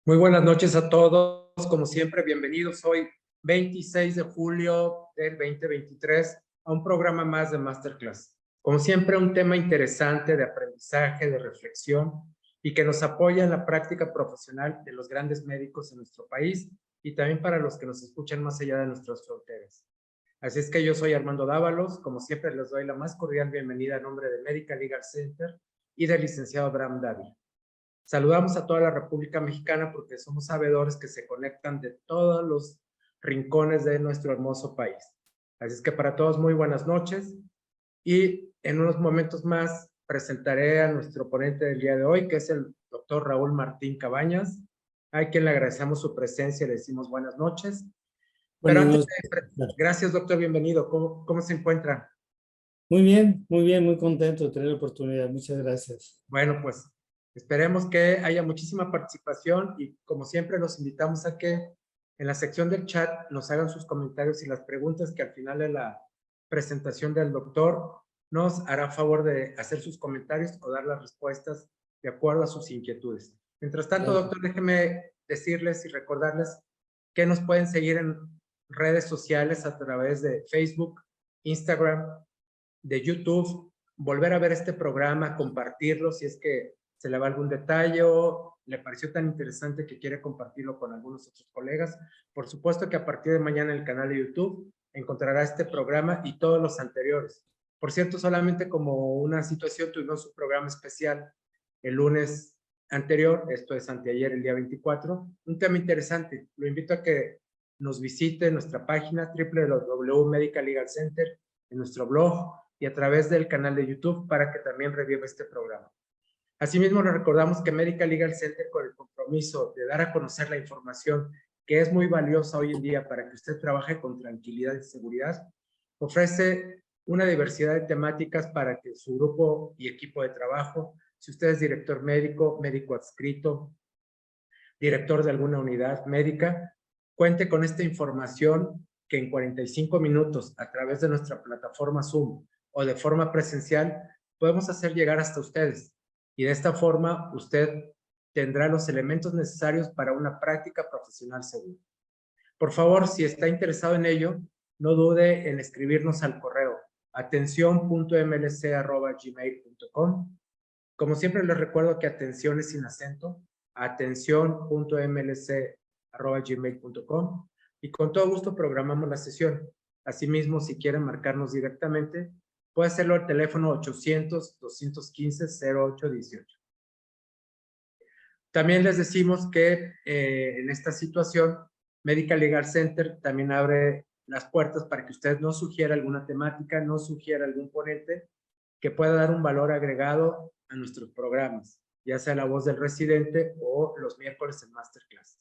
Muy buenas noches a todos, como siempre, bienvenidos hoy 26 de julio del 2023 a un programa más de Masterclass. Como siempre, un tema interesante de aprendizaje, de reflexión y que nos apoya en la práctica profesional de los grandes médicos en nuestro país y también para los que nos escuchan más allá de nuestras fronteras. Así es que yo soy Armando Dávalos, como siempre les doy la más cordial bienvenida a nombre de Medical Legal Center y del licenciado Abraham Dávila. Saludamos a toda la República Mexicana porque somos sabedores que se conectan de todos los rincones de nuestro hermoso país. Así es que para todos muy buenas noches y en unos momentos más presentaré a nuestro ponente del día de hoy, que es el doctor Raúl Martín Cabañas, a quien le agradecemos su presencia y le decimos buenas noches. Pero Buenas antes noches. gracias doctor, bienvenido. ¿Cómo se encuentra? Muy bien, muy contento de tener la oportunidad. Muchas gracias. Bueno, pues esperemos que haya muchísima participación y como siempre los invitamos a que en la sección del chat nos hagan sus comentarios y las preguntas que al final de la presentación del doctor nos hará favor de hacer sus comentarios o dar las respuestas de acuerdo a sus inquietudes. Mientras tanto, Claro. doctor, déjeme decirles y recordarles que nos pueden seguir en redes sociales a través de Facebook, Instagram, de YouTube, volver a ver este programa, compartirlo si es que se le va algún detalle o le pareció tan interesante que quiere compartirlo con algunos otros colegas. Por supuesto que a partir de mañana en el canal de YouTube encontrará este programa y todos los anteriores. Por cierto, solamente como una situación, tuvimos un programa especial el lunes anterior, esto es anteayer, el día 24, un tema interesante. Lo invito a que nos visite en nuestra página www.medical legal center, en nuestro blog, y a través del canal de YouTube para que también reviva este programa. Asimismo, le recordamos que Medical Legal Center, con el compromiso de dar a conocer la información que es muy valiosa hoy en día para que usted trabaje con tranquilidad y seguridad, ofrece una diversidad de temáticas para que su grupo y equipo de trabajo, si usted es director médico, médico adscrito, director de alguna unidad médica, cuente con esta información que en 45 minutos a través de nuestra plataforma Zoom o de forma presencial podemos hacer llegar hasta ustedes. Y de esta forma usted tendrá los elementos necesarios para una práctica profesional segura. Por favor, si está interesado en ello, no dude en escribirnos al correo atención.mlc@gmail.com. Como siempre les recuerdo que atención es sin acento, atención.mlc@gmail.com, y con todo gusto programamos la sesión. Asimismo, si quieren marcarnos directamente, puede hacerlo al teléfono 800-215-0818. También les decimos que en esta situación, Medical Legal Center también abre las puertas para que usted nos sugiera alguna temática, nos sugiera algún ponente que pueda dar un valor agregado a nuestros programas, ya sea la voz del residente o los miércoles en Masterclass.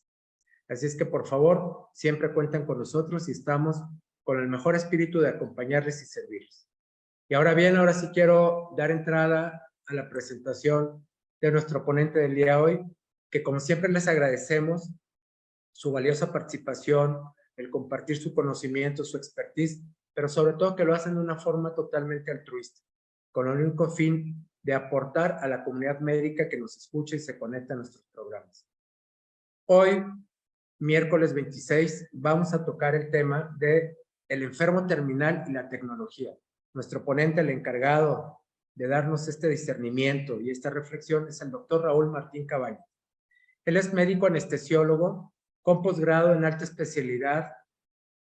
Así es que, por favor, siempre cuentan con nosotros y estamos con el mejor espíritu de acompañarles y servirles. Y ahora bien, ahora sí quiero dar entrada a la presentación de nuestro ponente del día de hoy, que como siempre les agradecemos su valiosa participación, el compartir su conocimiento, su expertise, pero sobre todo que lo hacen de una forma totalmente altruista, con el único fin de aportar a la comunidad médica que nos escucha y se conecta a nuestros programas. Hoy, miércoles 26, vamos a tocar el tema de el enfermo terminal y la tecnología. Nuestro ponente, el encargado de darnos este discernimiento y esta reflexión, es el doctor Raúl Martín Cabañas. Él es médico anestesiólogo con posgrado en alta especialidad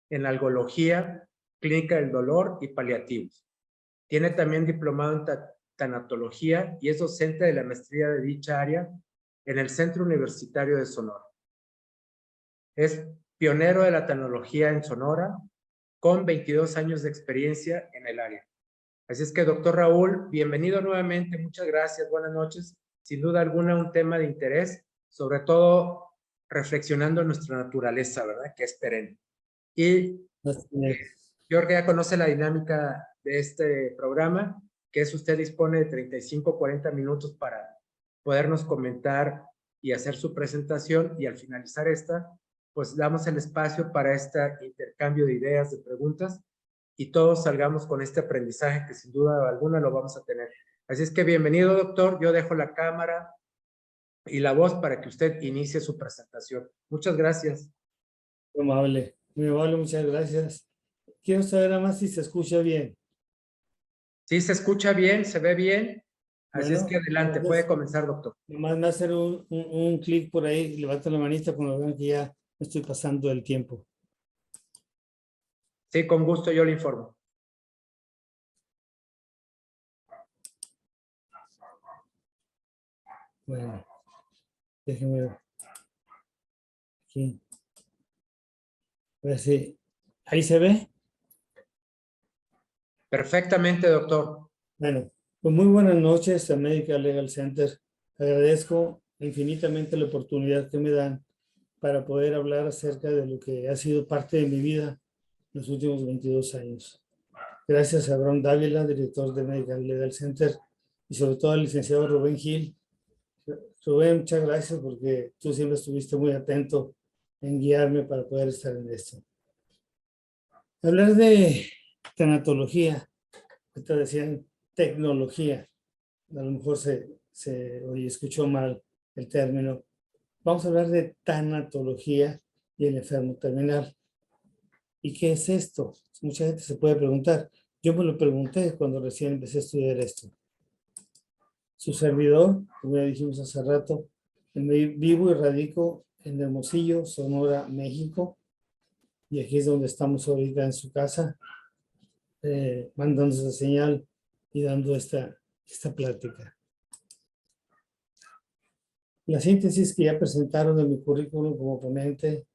en algología, clínica del dolor y paliativos. Tiene también diplomado en tanatología y es docente de la maestría de dicha área en el Centro Universitario de Sonora. Es pionero de la tecnología en Sonora, con 22 años de experiencia en el área. Así es que, doctor Raúl, bienvenido nuevamente, muchas gracias, buenas noches. Sin duda alguna, un tema de interés, sobre todo reflexionando en nuestra naturaleza, ¿verdad? Que es perenne. Y Así es. Jorge ya conoce la dinámica de este programa, que es usted dispone de 35, 40 minutos para podernos comentar y hacer su presentación, y al finalizar esta, pues damos el espacio para este intercambio de ideas, de preguntas, y todos salgamos con este aprendizaje que sin duda alguna lo vamos a tener. Así es que bienvenido, doctor. Yo dejo la cámara y la voz para que usted inicie su presentación. Muchas gracias. Muy amable, muchas gracias. Quiero saber además si se escucha bien. Sí, se escucha bien, se ve bien. Así es Bueno, que adelante, entonces, puede comenzar, doctor. nomás me hacer un clic por ahí, levanta la manita cuando vean que ya me estoy pasando el tiempo. Sí, con gusto yo le informo. Bueno, déjenme ver. Aquí. A ver si ahí se ve. Perfectamente, doctor. Bueno, pues muy buenas noches a Medical Legal Center. Agradezco infinitamente la oportunidad que me dan para poder hablar acerca de lo que ha sido parte de mi vida los últimos 22 años. Gracias a Abraham Dávila, director de Medical Legal Center, y sobre todo al licenciado Rubén Gil. Rubén, muchas gracias porque tú siempre estuviste muy atento en guiarme para poder estar en esto. Hablar de tanatología, ahorita decían tecnología, a lo mejor oye, escuchó mal el término. Vamos a hablar de tanatología y el enfermo terminal. ¿Y qué es esto? Mucha gente se puede preguntar. Yo me lo pregunté cuando recién empecé a estudiar esto. Su servidor, como ya dijimos hace rato, vivo y radico en Hermosillo, Sonora, México. Y aquí es donde estamos ahorita en su casa, mandando esa señal y dando esta plática. La síntesis que ya presentaron en mi currículum como ponente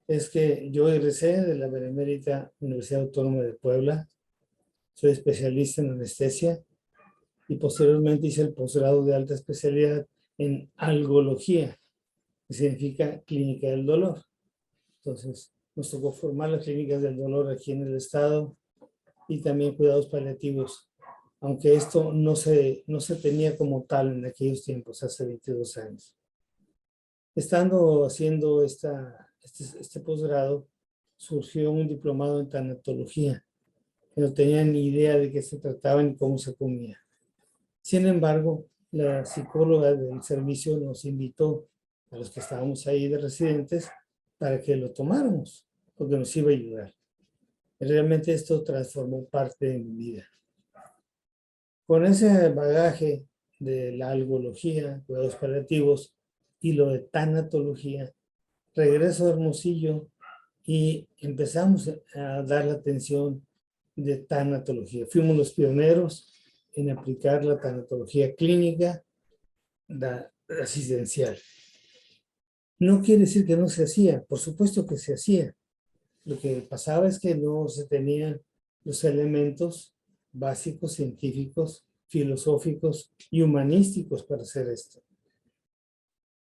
es que yo egresé de la Benemérita Universidad Autónoma de Puebla, soy especialista en anestesia y posteriormente hice el posgrado de alta especialidad en algología, que significa clínica del dolor. Entonces, nos tocó formar las clínicas del dolor aquí en el estado y también cuidados paliativos, aunque esto no se tenía como tal en aquellos tiempos, hace 22 años. Estando haciendo este posgrado, surgió un diplomado en tanatología, que no tenía ni idea de qué se trataba ni cómo se comía. Sin embargo, la psicóloga del servicio nos invitó a los que estábamos ahí de residentes para que lo tomáramos, porque nos iba a ayudar. Realmente esto transformó parte de mi vida. Con ese bagaje de la algología, cuidados paliativos y lo de tanatología, regreso a Hermosillo y empezamos a dar la atención de tanatología. Fuimos los pioneros en aplicar la tanatología clínica, la asistencial. No quiere decir que no se hacía, por supuesto que se hacía. Lo que pasaba es que no se tenían los elementos básicos, científicos, filosóficos y humanísticos para hacer esto.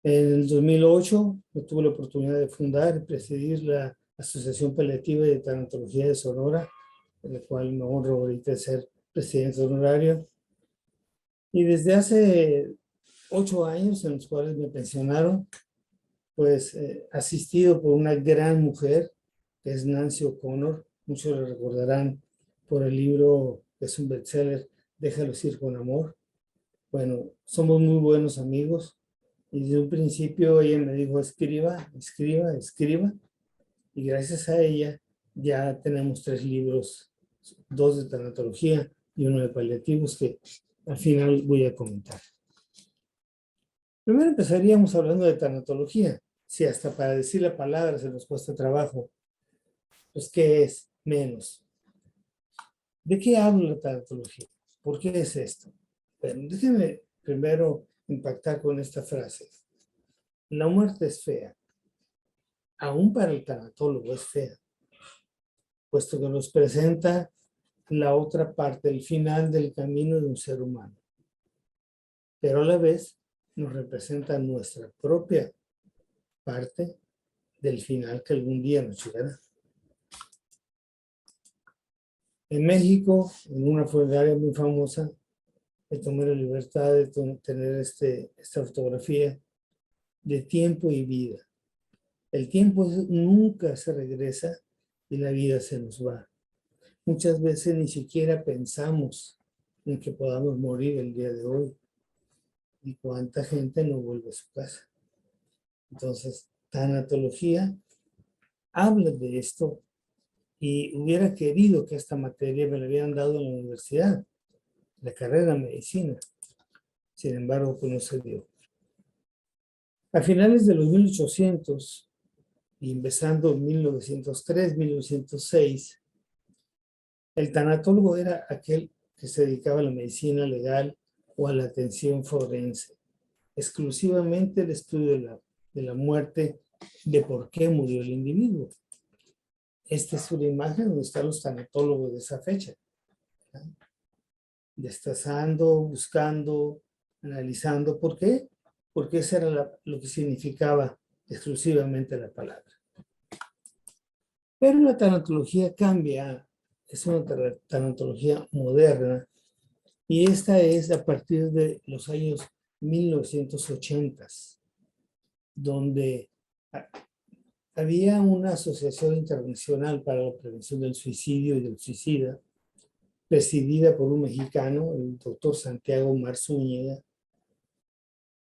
En el 2008 yo tuve la oportunidad de fundar y presidir la Asociación Paliativa de Tanatología de Sonora, en la cual me honro ahorita de ser presidente honorario. Y desde hace 8 años en los cuales me pensionaron, pues asistido por una gran mujer, que es Nancy O'Connor. Muchos la recordarán por el libro, que es un bestseller, Déjalos ir con amor. Bueno, somos muy buenos amigos. Y desde un principio ella me dijo, escriba, escriba, escriba. Y gracias a ella ya tenemos 3 libros, 2 de tanatología y 1 de paliativos, que al final voy a comentar. Primero empezaríamos hablando de tanatología. Si hasta para decir la palabra se nos cuesta trabajo, pues ¿qué es? Menos. ¿De qué habla la tanatología? ¿Por qué es esto? Bueno, déjenme primero impactar con esta frase. La muerte es fea. Aún para el tanatólogo es fea, puesto que nos presenta la otra parte, el final del camino de un ser humano. Pero a la vez nos representa nuestra propia parte del final que algún día nos llegará. En México, en una funeraria muy famosa, me tomé la libertad de tener esta fotografía de tiempo y vida. El tiempo nunca se regresa y la vida se nos va. Muchas veces ni siquiera pensamos en que podamos morir el día de hoy. y cuánta gente no vuelve a su casa. Entonces, tanatología habla de esto y hubiera querido que esta materia me la hubieran dado en la universidad, la carrera de medicina. Sin embargo, pues no se dio. A finales de los 1800 y empezando en 1903, 1906, el tanatólogo era aquel que se dedicaba a la medicina legal o a la atención forense, exclusivamente el estudio de la muerte, de por qué murió el individuo. Esta es una imagen donde están los tanatólogos de esa fecha, ¿no? Destazando, buscando, analizando. ¿Por qué? Porque eso era lo que significaba exclusivamente la palabra. Pero la tanatología cambia, es una tanatología moderna, y esta es a partir de los años 1980, donde había una asociación internacional para la prevención del suicidio y del suicida, presidida por un mexicano, el doctor Santiago Marzúñiga,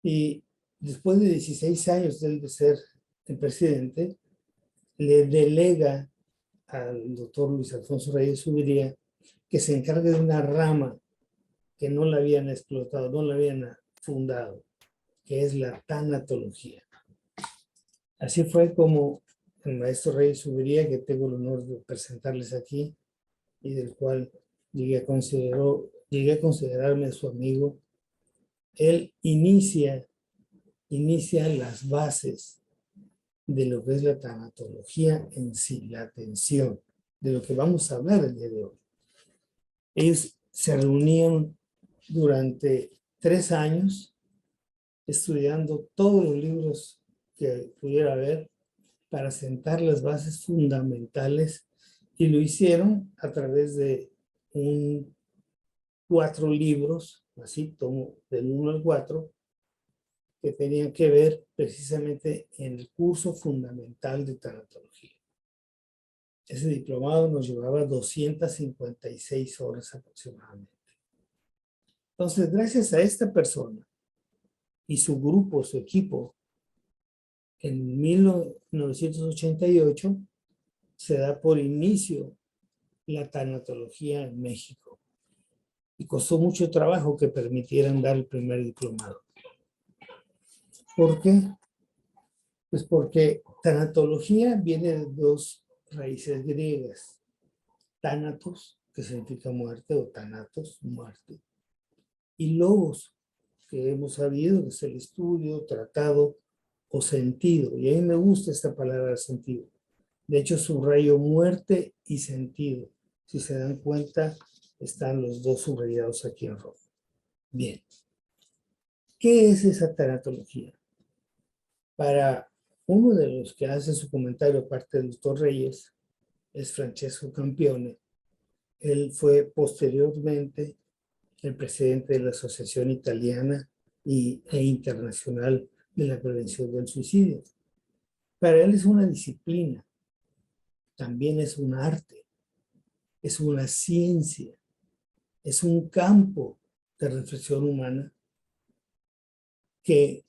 y después de 16 años de ser el presidente, le delega al doctor Luis Alfonso Reyes Subiría que se encargue de una rama que no la habían explotado, no la habían fundado, que es la tanatología. Así fue como el maestro Reyes Subiría, que tengo el honor de presentarles aquí, y del cual llegué a considerarme su amigo, él inicia las bases de lo que es la tanatología en sí, la atención, de lo que vamos a hablar el día de hoy. Ellos se reunían durante 3 años estudiando todos los libros que pudiera haber para sentar las bases fundamentales, y lo hicieron a través de 4 libros, así tomo del 1 al 4, que tenían que ver precisamente en el curso fundamental de tanatología. Ese diplomado nos llevaba 256 horas aproximadamente. Entonces, gracias a esta persona y su grupo, su equipo, en 1988 se da por inicio la tanatología en México. Y costó mucho trabajo que permitieran dar el primer diplomado. ¿Por qué? Pues porque tanatología viene de 2 raíces griegas. Thanatos, que significa muerte, o thanatos, muerte. Y logos, que hemos sabido que es el estudio, tratado o sentido. Y a mí me gusta esta palabra sentido. De hecho, subrayo muerte y sentido. Si se dan cuenta, están los 2 subrayados aquí en rojo. Bien. ¿Qué es esa tanatología? Para uno de los que hace su comentario, aparte del doctor Reyes, es Francesco Campione. Él fue posteriormente el presidente de la Asociación Italiana e Internacional de la Prevención del Suicidio. Para él es una disciplina, también es un arte, es una ciencia, es un campo de reflexión humana que,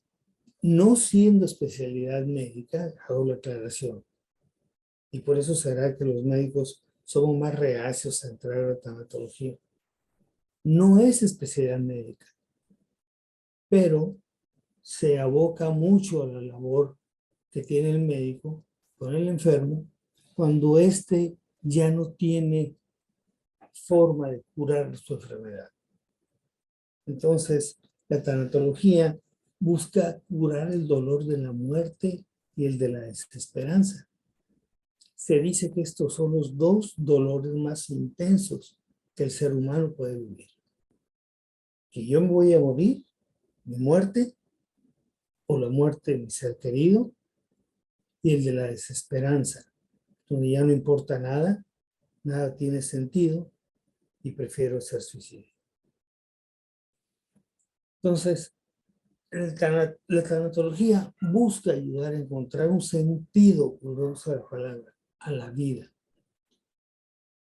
no siendo especialidad médica, hago la aclaración, y por eso será que los médicos somos más reacios a entrar a la tanatología. No es especialidad médica, pero se aboca mucho a la labor que tiene el médico con el enfermo cuando éste ya no tiene forma de curar su enfermedad. Entonces, la tanatología busca curar el dolor de la muerte y el de la desesperanza. Se dice que estos son los 2 dolores más intensos que el ser humano puede vivir. Que yo me voy a morir, mi muerte, o la muerte de mi ser querido, y el de la desesperanza, donde ya no importa nada, nada tiene sentido y prefiero ser suicidio. Entonces, la tanatología busca ayudar a encontrar un sentido, volvemos a la palabra, a la vida.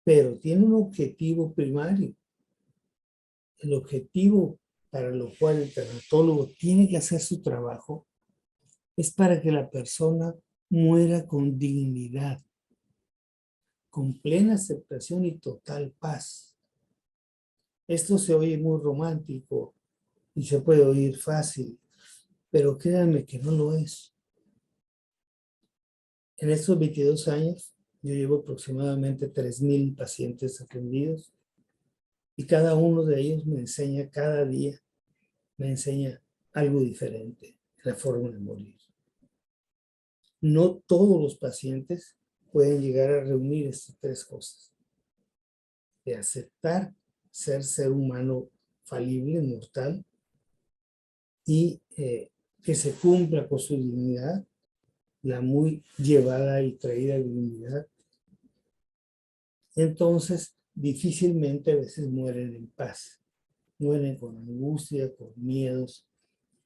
Pero tiene un objetivo primario. El objetivo para lo cual el tanatólogo tiene que hacer su trabajo, es para que la persona muera con dignidad, con plena aceptación y total paz. Esto se oye muy romántico y se puede oír fácil, pero créanme que no lo es. En estos 22 años, yo llevo aproximadamente 3,000 pacientes atendidos y cada uno de ellos me enseña cada día, me enseña algo diferente, la forma de morir. No todos los pacientes pueden llegar a reunir estas tres cosas: de aceptar ser humano falible, mortal, y que se cumpla con su dignidad, la muy llevada y traída dignidad. Entonces, difícilmente a veces mueren en paz, mueren con angustia, con miedos,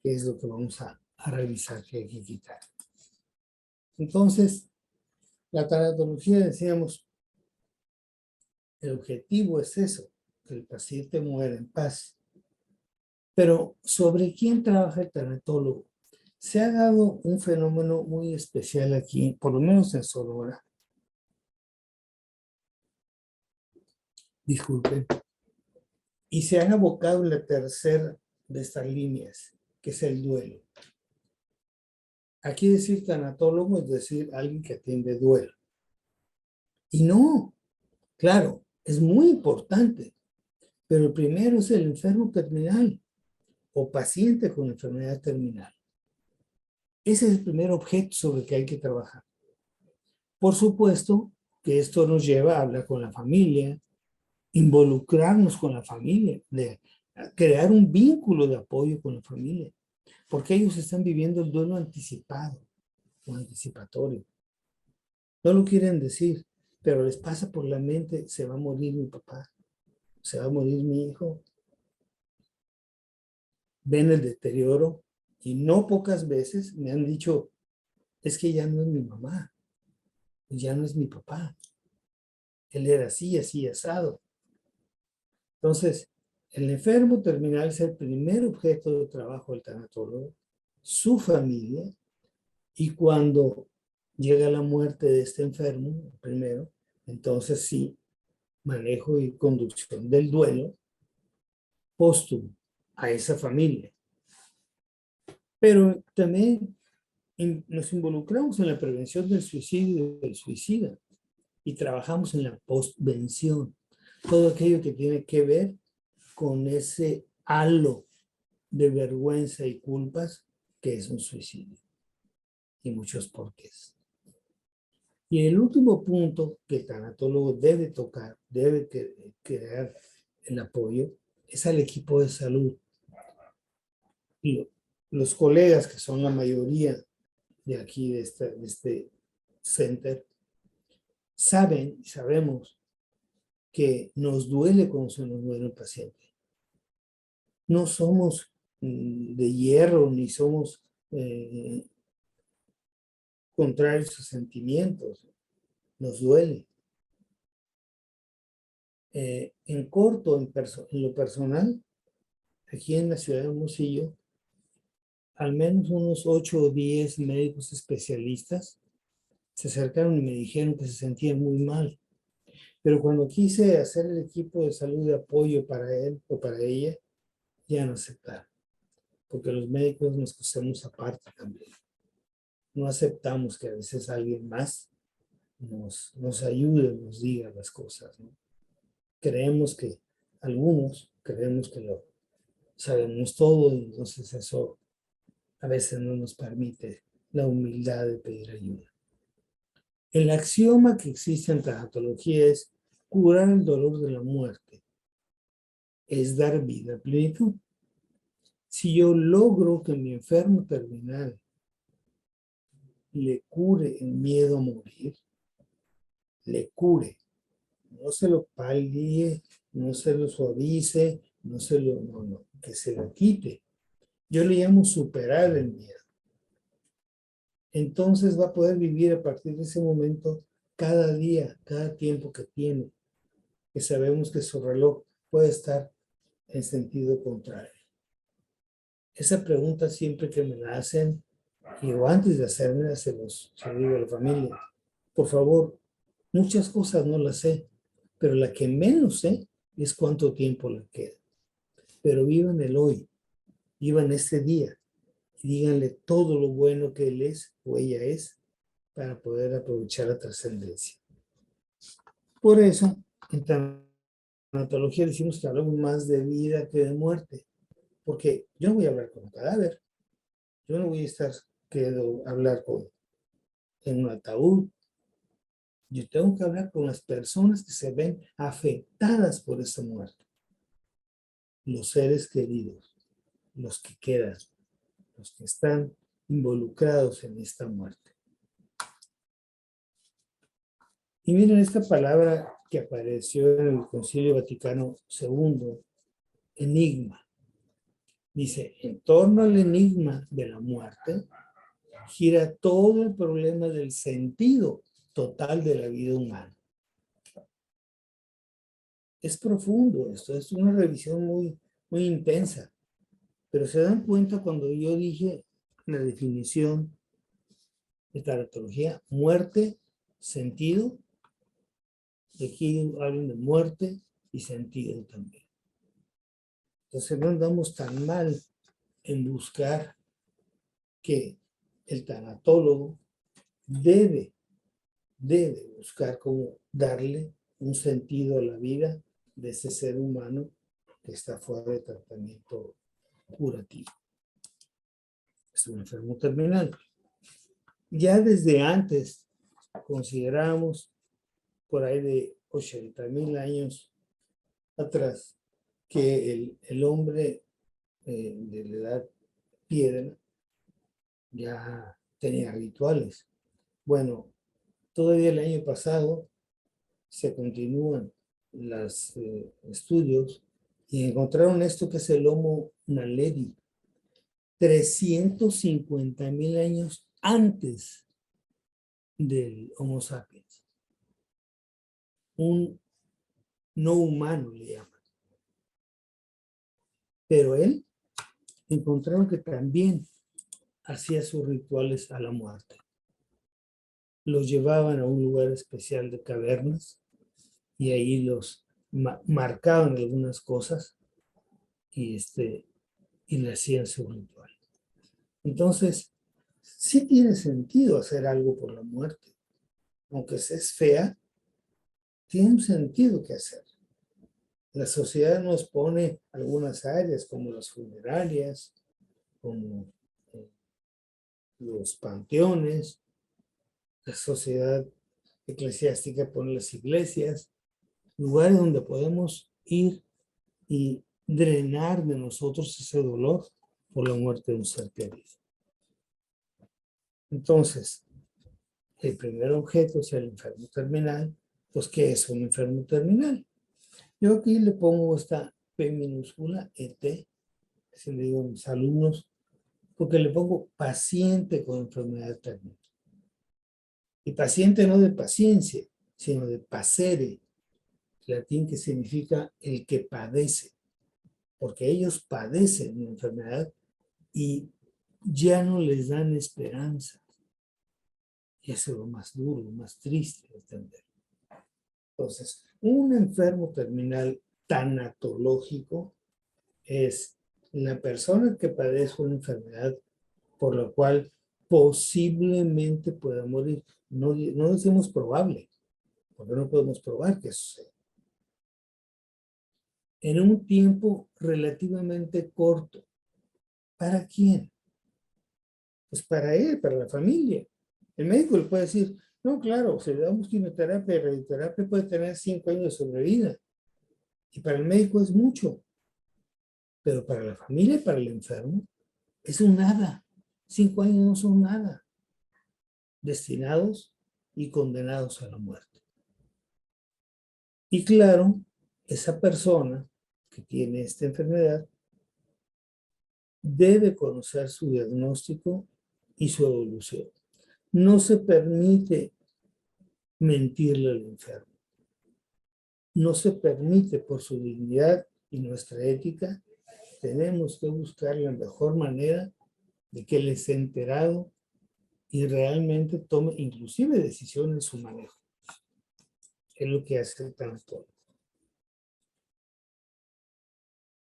que es lo que vamos a revisar, que hay que quitar. Entonces, la tanatología, decíamos, el objetivo es eso, que el paciente muera en paz. Pero ¿sobre quién trabaja el tanatólogo? Se ha dado un fenómeno muy especial aquí, por lo menos en Sonora. Disculpen. Y se han abocado en la tercera de estas líneas, que es el duelo. Aquí decir tanatólogo es decir alguien que atiende duelo. Y no, claro, es muy importante, pero el primero es el enfermo terminal o paciente con enfermedad terminal. Ese es el primer objeto sobre el que hay que trabajar. Por supuesto que esto nos lleva a hablar con la familia, involucrarnos con la familia, de crear un vínculo de apoyo con la familia, porque ellos están viviendo el duelo anticipado o anticipatorio. No lo quieren decir, pero les pasa por la mente: se va a morir mi papá, se va a morir mi hijo. Ven el deterioro y no pocas veces me han dicho: es que ya no es mi mamá, ya no es mi papá, él era así, así, asado. Entonces, el enfermo terminal es el primer objeto de trabajo del tanatólogo, su familia, y cuando llega la muerte de este enfermo, primero, entonces sí, manejo y conducción del duelo póstumo a esa familia. Pero también nos involucramos en la prevención del suicidio y del suicida y trabajamos en la postvención, todo aquello que tiene que ver con ese halo de vergüenza y culpas que es un suicidio y muchos porqués. Y el último punto que el tanatólogo debe tocar, debe crear el apoyo, es al equipo de salud. Y los colegas, que son la mayoría de aquí, de este center, sabemos que nos duele cuando se nos muere un paciente. No somos de hierro, ni somos contrarios a sentimientos. Nos duele. En corto, en lo personal, aquí en la ciudad de Hermosillo, al menos unos 8 o 10 médicos especialistas se acercaron y me dijeron que se sentían muy mal. Pero cuando quise hacer el equipo de salud de apoyo para él o para ella, ya no aceptaron, porque los médicos nos cosemos aparte también. No aceptamos que a veces alguien más nos ayude, nos diga las cosas, ¿no? Algunos creemos que lo sabemos todo, y entonces eso a veces no nos permite la humildad de pedir ayuda. El axioma que existe en tanatología es: curar el dolor de la muerte es dar vida a plenitud. Si yo logro que mi enfermo terminal le cure el miedo a morir, le cure, no se lo palíe, no se lo suavice, no, que se lo quite. Yo le llamo superar el miedo. Entonces va a poder vivir a partir de ese momento cada día, cada tiempo que tiene, que sabemos que su reloj puede estar en sentido contrario. Esa pregunta siempre que me la hacen, y o antes de hacerme, se lo digo a la familia. Por favor, muchas cosas no las sé, pero la que menos sé es cuánto tiempo le queda. Pero vivan el hoy, vivan este día y díganle todo lo bueno que él es o ella es para poder aprovechar la trascendencia. Por eso, en tanatología decimos que hablamos más de vida que de muerte, porque yo no voy a hablar con un cadáver, yo no voy a estar queriendo hablar en un ataúd. Yo tengo que hablar con las personas que se ven afectadas por esta muerte, los seres queridos, los que quedan, los que están involucrados en esta muerte. Y miren esta palabra que apareció en el Concilio Vaticano II, enigma. Dice, en torno al enigma de la muerte, gira todo el problema del sentido total de la vida humana. Es profundo esto, es una revisión muy, muy intensa, pero se dan cuenta cuando yo dije la definición de tanatología, muerte, sentido, y aquí hablan de muerte y sentido también. Entonces no andamos tan mal en buscar que el tanatólogo debe buscar cómo darle un sentido a la vida de ese ser humano que está fuera de tratamiento curativo. Es un enfermo terminal. Ya desde antes consideramos por ahí de 80,000 años atrás que el hombre de la edad piedra ya tenía rituales. Bueno, todavía el año pasado se continúan los estudios y encontraron esto que es el Homo naledi, 350,000 años antes del Homo sapiens. Un no humano le llaman. Pero él encontraron que también hacía sus rituales a la muerte. Los llevaban a un lugar especial de cavernas y ahí los marcaban algunas cosas y le hacían su ritual. Entonces, sí tiene sentido hacer algo por la muerte. Aunque es fea, tiene un sentido que hacer. La sociedad nos pone algunas áreas como las funerarias, como los panteones, la sociedad eclesiástica pone las iglesias, lugares donde podemos ir y drenar de nosotros ese dolor por la muerte de un ser querido. Entonces, el primer objeto es el enfermo terminal. Pues, ¿qué es un enfermo terminal? Yo aquí le pongo esta P minúscula, ET, se le digo a mis alumnos, porque le pongo paciente con enfermedad terminal. Y paciente no de paciencia, sino de pacere, latín que significa el que padece, porque ellos padecen una enfermedad y ya no les dan esperanza. Y eso es lo más duro, lo más triste de entender. Entonces, un enfermo terminal tanatológico es la persona que padece una enfermedad por la cual posiblemente pueda morir. No decimos probable, porque no podemos probar que sucede. En un tiempo relativamente corto. ¿Para quién? Pues para él, para la familia. El médico le puede decir, no, claro, si le damos quimioterapia y radioterapia puede tener 5 años de sobrevida. Y para el médico es mucho. Pero para la familia y para el enfermo es un nada. 5 años no son nada. Destinados y condenados a la muerte. Y claro, esa persona que tiene esta enfermedad debe conocer su diagnóstico y su evolución. No se permite mentirle al enfermo. No se permite por su dignidad y nuestra ética tenemos que buscar la mejor manera de que él esté enterado y realmente tome inclusive decisiones en su manejo. Es lo que hace el tanto.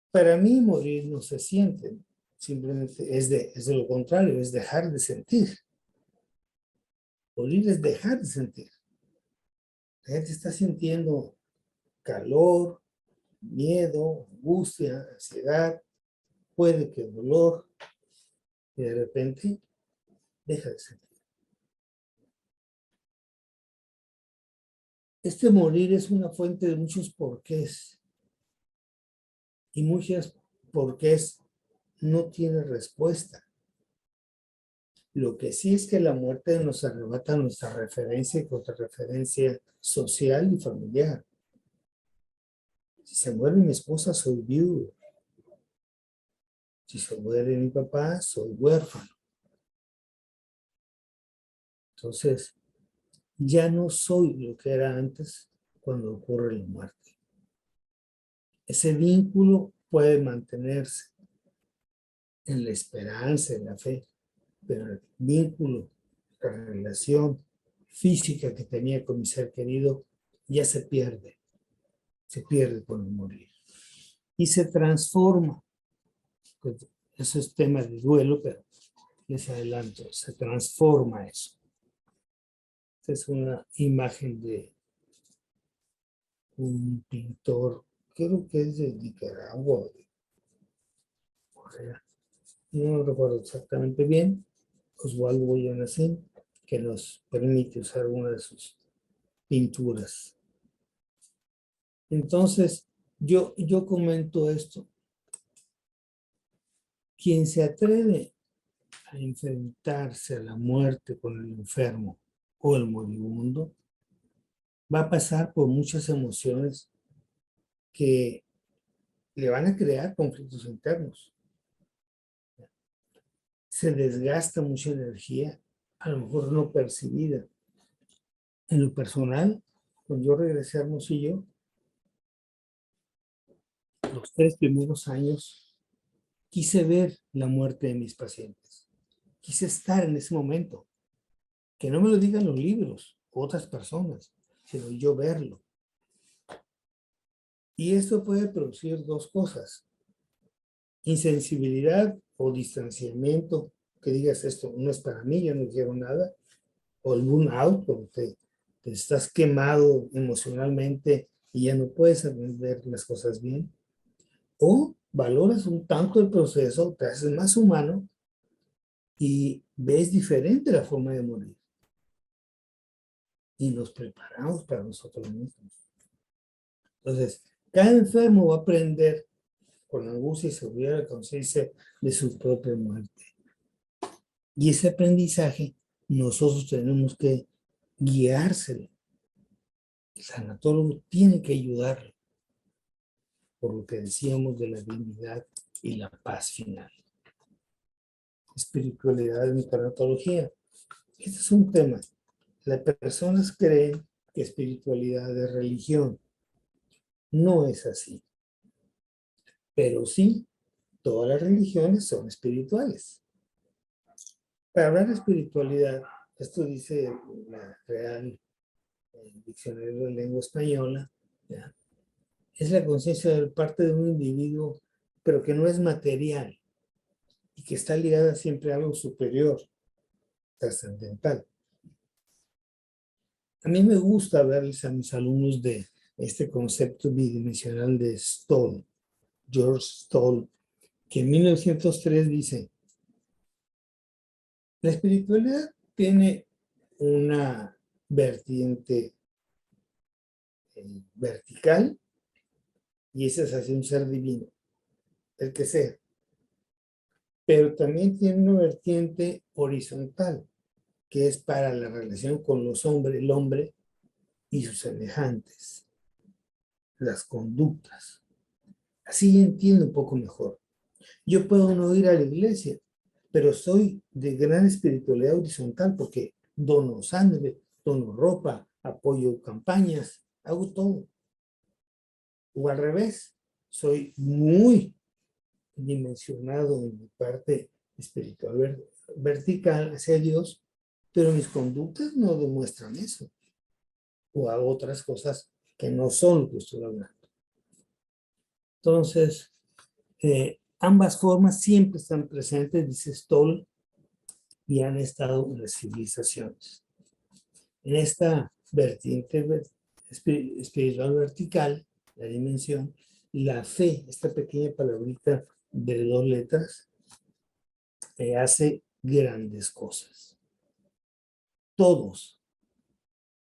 Para mí morir no se siente, simplemente es de lo contrario, es dejar de sentir. Morir es dejar de sentir. La gente está sintiendo calor, miedo, angustia, ansiedad, puede que dolor, y de repente deja de sentir. Este morir es una fuente de muchos porqués, y muchas porqués no tiene respuesta. Lo que sí es que la muerte nos arrebata nuestra referencia y contrarreferencia social y familiar. Si se muere mi esposa, soy viudo. Si se muere mi papá, soy huérfano. Entonces, ya no soy lo que era antes cuando ocurre la muerte. Ese vínculo puede mantenerse en la esperanza, en la fe, pero el vínculo, la relación física que tenía con mi ser querido ya se pierde con el morir. Y se transforma. Pues eso es tema de duelo, pero les adelanto, se transforma eso. Esta es una imagen de un pintor, creo que es de Nicaragua, de Corea. No lo recuerdo exactamente bien, Osvaldo Boyanacín, que nos permite usar una de sus pinturas. Entonces, yo comento esto. Quien se atreve a enfrentarse a la muerte con el enfermo o el moribundo, va a pasar por muchas emociones que le van a crear conflictos internos. Se desgasta mucha energía, a lo mejor no percibida. En lo personal, cuando yo regresé a Hermosillo, los 3 primeros años, quise ver la muerte de mis pacientes. Quise estar en ese momento. Que no me lo digan los libros, otras personas, sino yo verlo. Y esto puede producir 2 cosas. Insensibilidad o distanciamiento, que digas esto no es para mí, yo no quiero nada. O el burnout, cuando te estás quemado emocionalmente y ya no puedes ver las cosas bien. O valoras un tanto el proceso, te haces más humano y ves diferente la forma de morir. Y nos preparamos para nosotros mismos. Entonces, cada enfermo va a aprender con angustia y seguridad de conciencia de su propia muerte. Y ese aprendizaje nosotros tenemos que guiárselo. El sanatólogo tiene que ayudarlo, por lo que decíamos de la dignidad y la paz final. Espiritualidad en tanatología. Este es un tema. Las personas creen que espiritualidad es religión. No es así. Pero sí, todas las religiones son espirituales. Para hablar de espiritualidad, esto dice la Real Diccionario de Lengua Española, ¿ya? Es la conciencia de parte de un individuo, pero que no es material y que está ligada siempre a algo superior, trascendental. A mí me gusta verles a mis alumnos de este concepto bidimensional de Stoll, George Stoll, que en 1903 dice: la espiritualidad tiene una vertiente vertical y esa es hacia un ser divino, el que sea. Pero también tiene una vertiente horizontal, que es para la relación con los hombres, el hombre y sus semejantes, las conductas. Así entiendo un poco mejor. Yo puedo no ir a la iglesia, pero soy de gran espiritualidad horizontal porque dono sangre, dono ropa, apoyo campañas, hago todo. O al revés, soy muy dimensionado en mi parte espiritual vertical hacia Dios, pero mis conductas no demuestran eso, o hago otras cosas que no son lo que estoy hablando. Entonces, ambas formas siempre están presentes, dice Stoll, y han estado en las civilizaciones. En esta vertiente espiritual vertical, la dimensión, la fe, esta pequeña palabrita de 2 letras, hace grandes cosas. Todos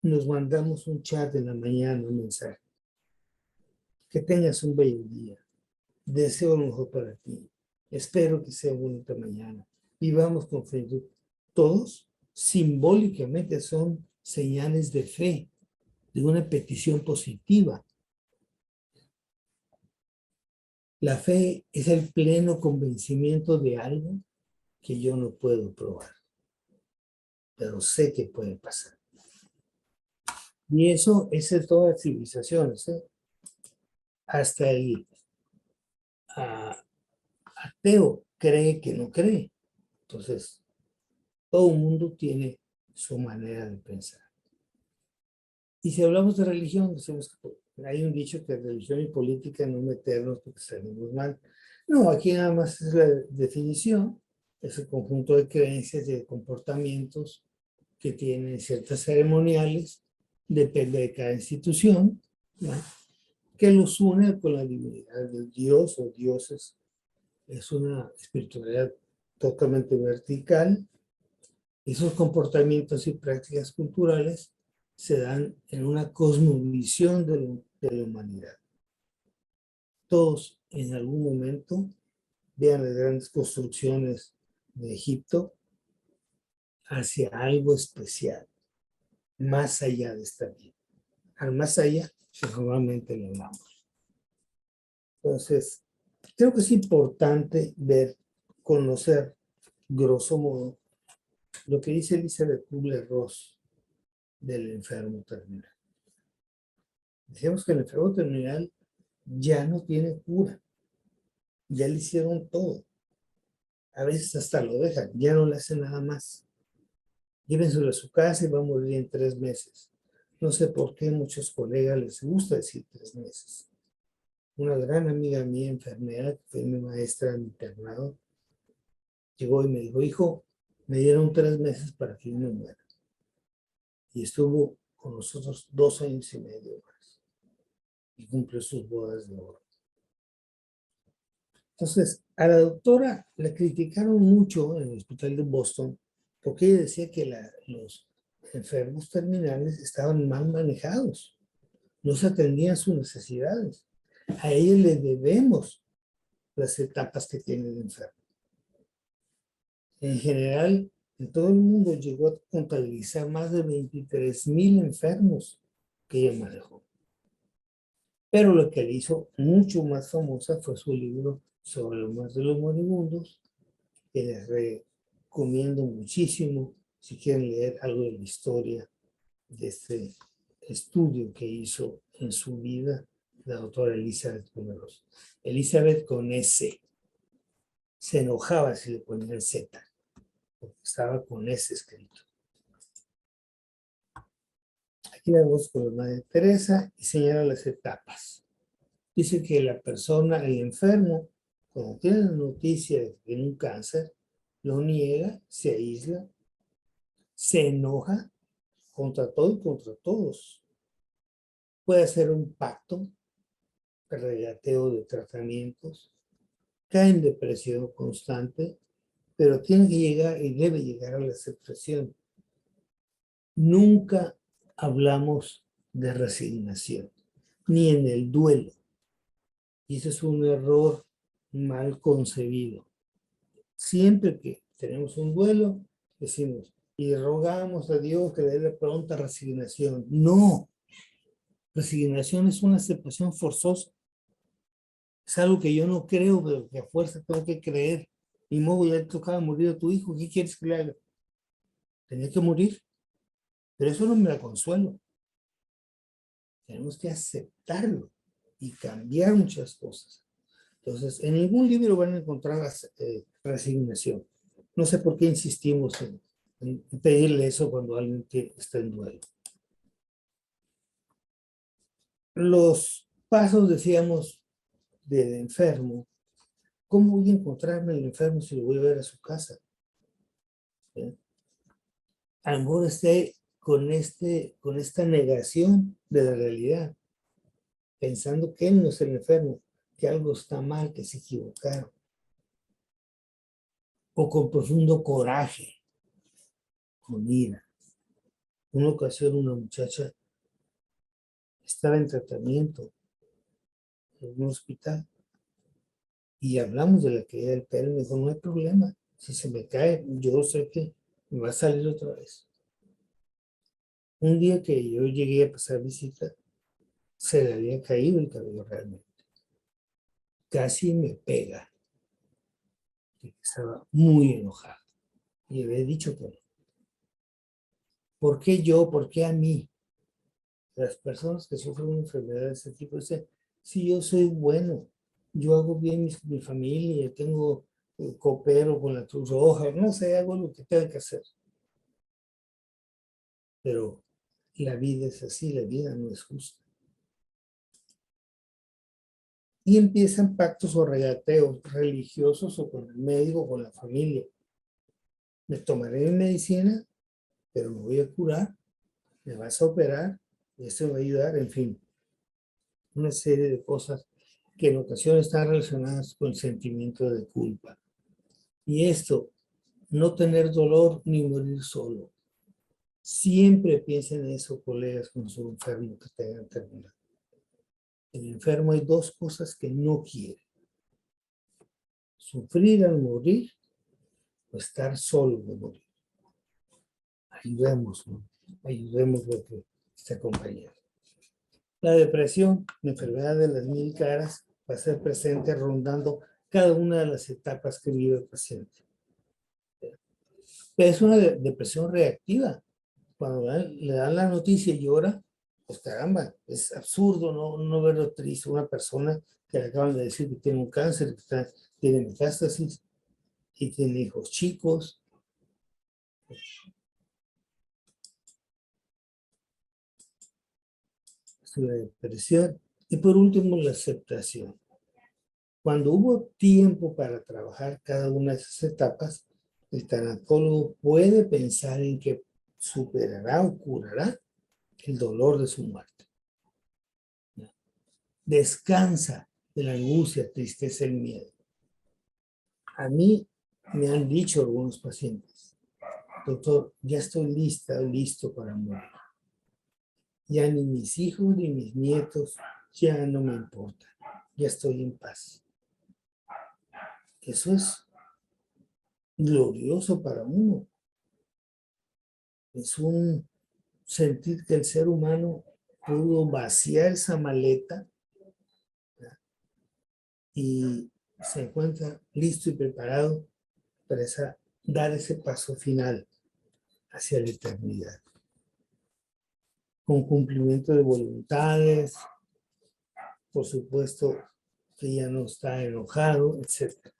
nos mandamos un chat en la mañana, un mensaje. Que tengas un bello día. Deseo lo mejor para ti. Espero que sea bonita mañana. Vivamos con fe. Todos simbólicamente son señales de fe, de una petición positiva. La fe es el pleno convencimiento de algo que yo no puedo probar, pero sé que puede pasar. Y eso es de todas las civilizaciones, ¿eh? Hasta el ateo cree que no cree. Entonces, todo el mundo tiene su manera de pensar. Y si hablamos de religión, decimos que hay un dicho que religión y política no meternos porque salimos mal. No, aquí nada más es la definición, es el conjunto de creencias y de comportamientos que tienen ciertas ceremoniales, depende de cada institución, ¿no?, que los une con la divinidad de Dios o dioses. Es una espiritualidad totalmente vertical. Esos comportamientos y prácticas culturales se dan en una cosmovisión de la humanidad. Todos en algún momento, vean las grandes construcciones de Egipto, hacia algo especial, más allá de esta vida. Al más allá, que normalmente lo hablamos. Entonces, creo que es importante ver, conocer, grosso modo, lo que dice Elizabeth Kubler-Ross del enfermo terminal. Decíamos que el enfermo terminal ya no tiene cura. Ya le hicieron todo. A veces hasta lo dejan, ya no le hacen nada más. Llévenselo a su casa y va a morir en 3 meses. No sé por qué a muchos colegas les gusta decir 3 meses. Una gran amiga mía, enfermera, que fue mi maestra en internado, llegó y me dijo: hijo, me dieron 3 meses para que yo me muera. Y estuvo con nosotros 2 años y medio más. Y cumplió sus bodas de oro. Entonces, a la doctora la criticaron mucho en el hospital de Boston porque ella decía que los enfermos terminales estaban mal manejados, no se atendían sus necesidades. A ella le debemos las etapas que tiene el enfermo. En general, en todo el mundo llegó a contabilizar más de 23,000 enfermos que ella manejó. Pero lo que le hizo mucho más famosa fue su libro sobre los más de los moribundos, que les recomiendo muchísimo si quieren leer algo de la historia de este estudio que hizo en su vida la doctora Elizabeth Kubler-Ross. Elizabeth con S. Se enojaba si le ponían Z, porque estaba con S escrito. Aquí la vemos con la Madre Teresa y señala las etapas. Dice que la persona, el enfermo, cuando tiene la noticia de que tiene un cáncer, lo niega, se aísla, se enoja contra todo y contra todos. Puede hacer un pacto, regateo de tratamientos, cae en depresión constante, pero tiene que llegar y debe llegar a la aceptación. Nunca hablamos de resignación, ni en el duelo. Y ese es un error mal concebido. Siempre que tenemos un duelo, decimos, y rogamos a Dios que le dé la pronta resignación. No, resignación es una aceptación forzosa. Es algo que yo no creo, pero que a fuerza tengo que creer. Y modo, ya te tocaba morir a tu hijo, ¿qué quieres que le haga? Tenía que morir, pero eso no me da consuelo. Tenemos que aceptarlo y cambiar muchas cosas. Entonces, en ningún libro van a encontrar resignación. No sé por qué insistimos en pedirle eso cuando alguien está en duelo. Los pasos, decíamos, del enfermo. ¿Cómo voy a encontrarme el enfermo si lo voy a ver a su casa? ¿Eh? A lo mejor esté con esta negación de la realidad, pensando que él no es el enfermo, que algo está mal, que se equivocaron. O con profundo coraje, con ira. Una ocasión una muchacha estaba en tratamiento en un hospital y hablamos de la caída del pelo y me dijo, no hay problema, si se me cae, yo sé que me va a salir otra vez. Un día que yo llegué a pasar visita, se le había caído el cabello realmente. Casi me pega. Estaba muy enojado y había dicho que no. ¿Por qué yo? ¿Por qué a mí? Las personas que sufren una enfermedad de ese tipo dicen, si yo soy bueno, yo hago bien mi familia, tengo coopero con la Cruz Roja, no sé, hago lo que tenga que hacer. Pero la vida es así, la vida no es justa. Y empiezan pactos o regateos religiosos o con el médico o con la familia. Me tomaré mi medicina, pero me voy a curar, me vas a operar, y esto me va a ayudar, en fin. Una serie de cosas que en ocasiones están relacionadas con el sentimiento de culpa. Y esto, no tener dolor ni morir solo. Siempre piensen en eso, colegas, con su enfermo que tengan terminado. El enfermo hay dos cosas que no quiere. Sufrir al morir o estar solo de morir. Ayudemos, ¿no? Ayudemos lo que está acompañando. La depresión, la enfermedad de las 1000 caras, va a ser presente rondando cada una de las etapas que vive el paciente. Pero es una depresión reactiva. Cuando le dan la noticia y llora, pues caramba, es absurdo no verlo triste. Una persona que le acaban de decir que tiene un cáncer, que tiene metástasis y tiene hijos chicos. Es la depresión. Y por último, la aceptación. Cuando hubo tiempo para trabajar cada una de esas etapas, el tanatólogo puede pensar en que superará o curará el dolor de su muerte. Descansa de la angustia, tristeza y miedo. A mí me han dicho algunos pacientes, doctor, ya estoy listo para morir. Ya ni mis hijos ni mis nietos ya no me importan. Ya estoy en paz. Eso es glorioso para uno. Es un sentir que el ser humano pudo vaciar esa maleta, ¿verdad? Y se encuentra listo y preparado para dar ese paso final hacia la eternidad. Con cumplimiento de voluntades, por supuesto que ya no está enojado, etc.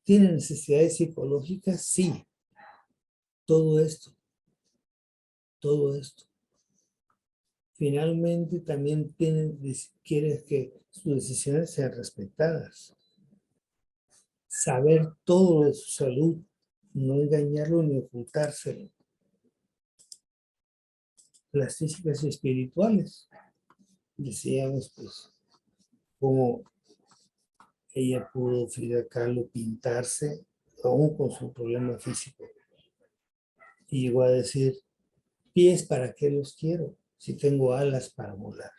¿Tiene necesidades psicológicas? Sí. Todo esto. Finalmente también quiere que sus decisiones sean respetadas. Saber todo de su salud, no engañarlo ni ocultárselo. Las físicas y espirituales. Decíamos, pues, cómo ella pudo, Frida Kahlo, pintarse aún con su problema físico. Y llegó a decir, pies, ¿para qué los quiero? Si tengo alas para volar.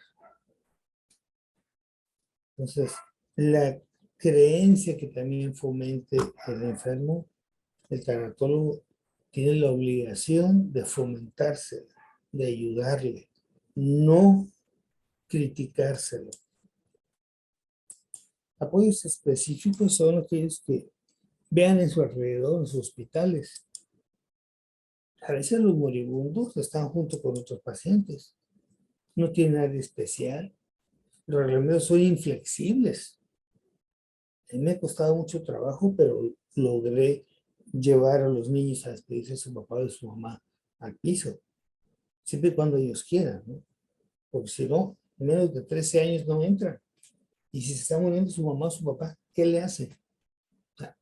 Entonces, la creencia que también fomente el enfermo, el tanatólogo tiene la obligación de fomentársela, de ayudarle, no criticárselo. Apoyos específicos son aquellos que vean en su alrededor, en sus hospitales. A veces los moribundos están junto con otros pacientes. No tiene nada especial. Los reglamentos son inflexibles. A mí me ha costado mucho trabajo, pero logré llevar a los niños a despedirse de su papá o de su mamá al piso, siempre y cuando ellos quieran, ¿no? Porque si no, menos de 13 años no entran. Y si se está muriendo su mamá o su papá, ¿qué le hace? O sea,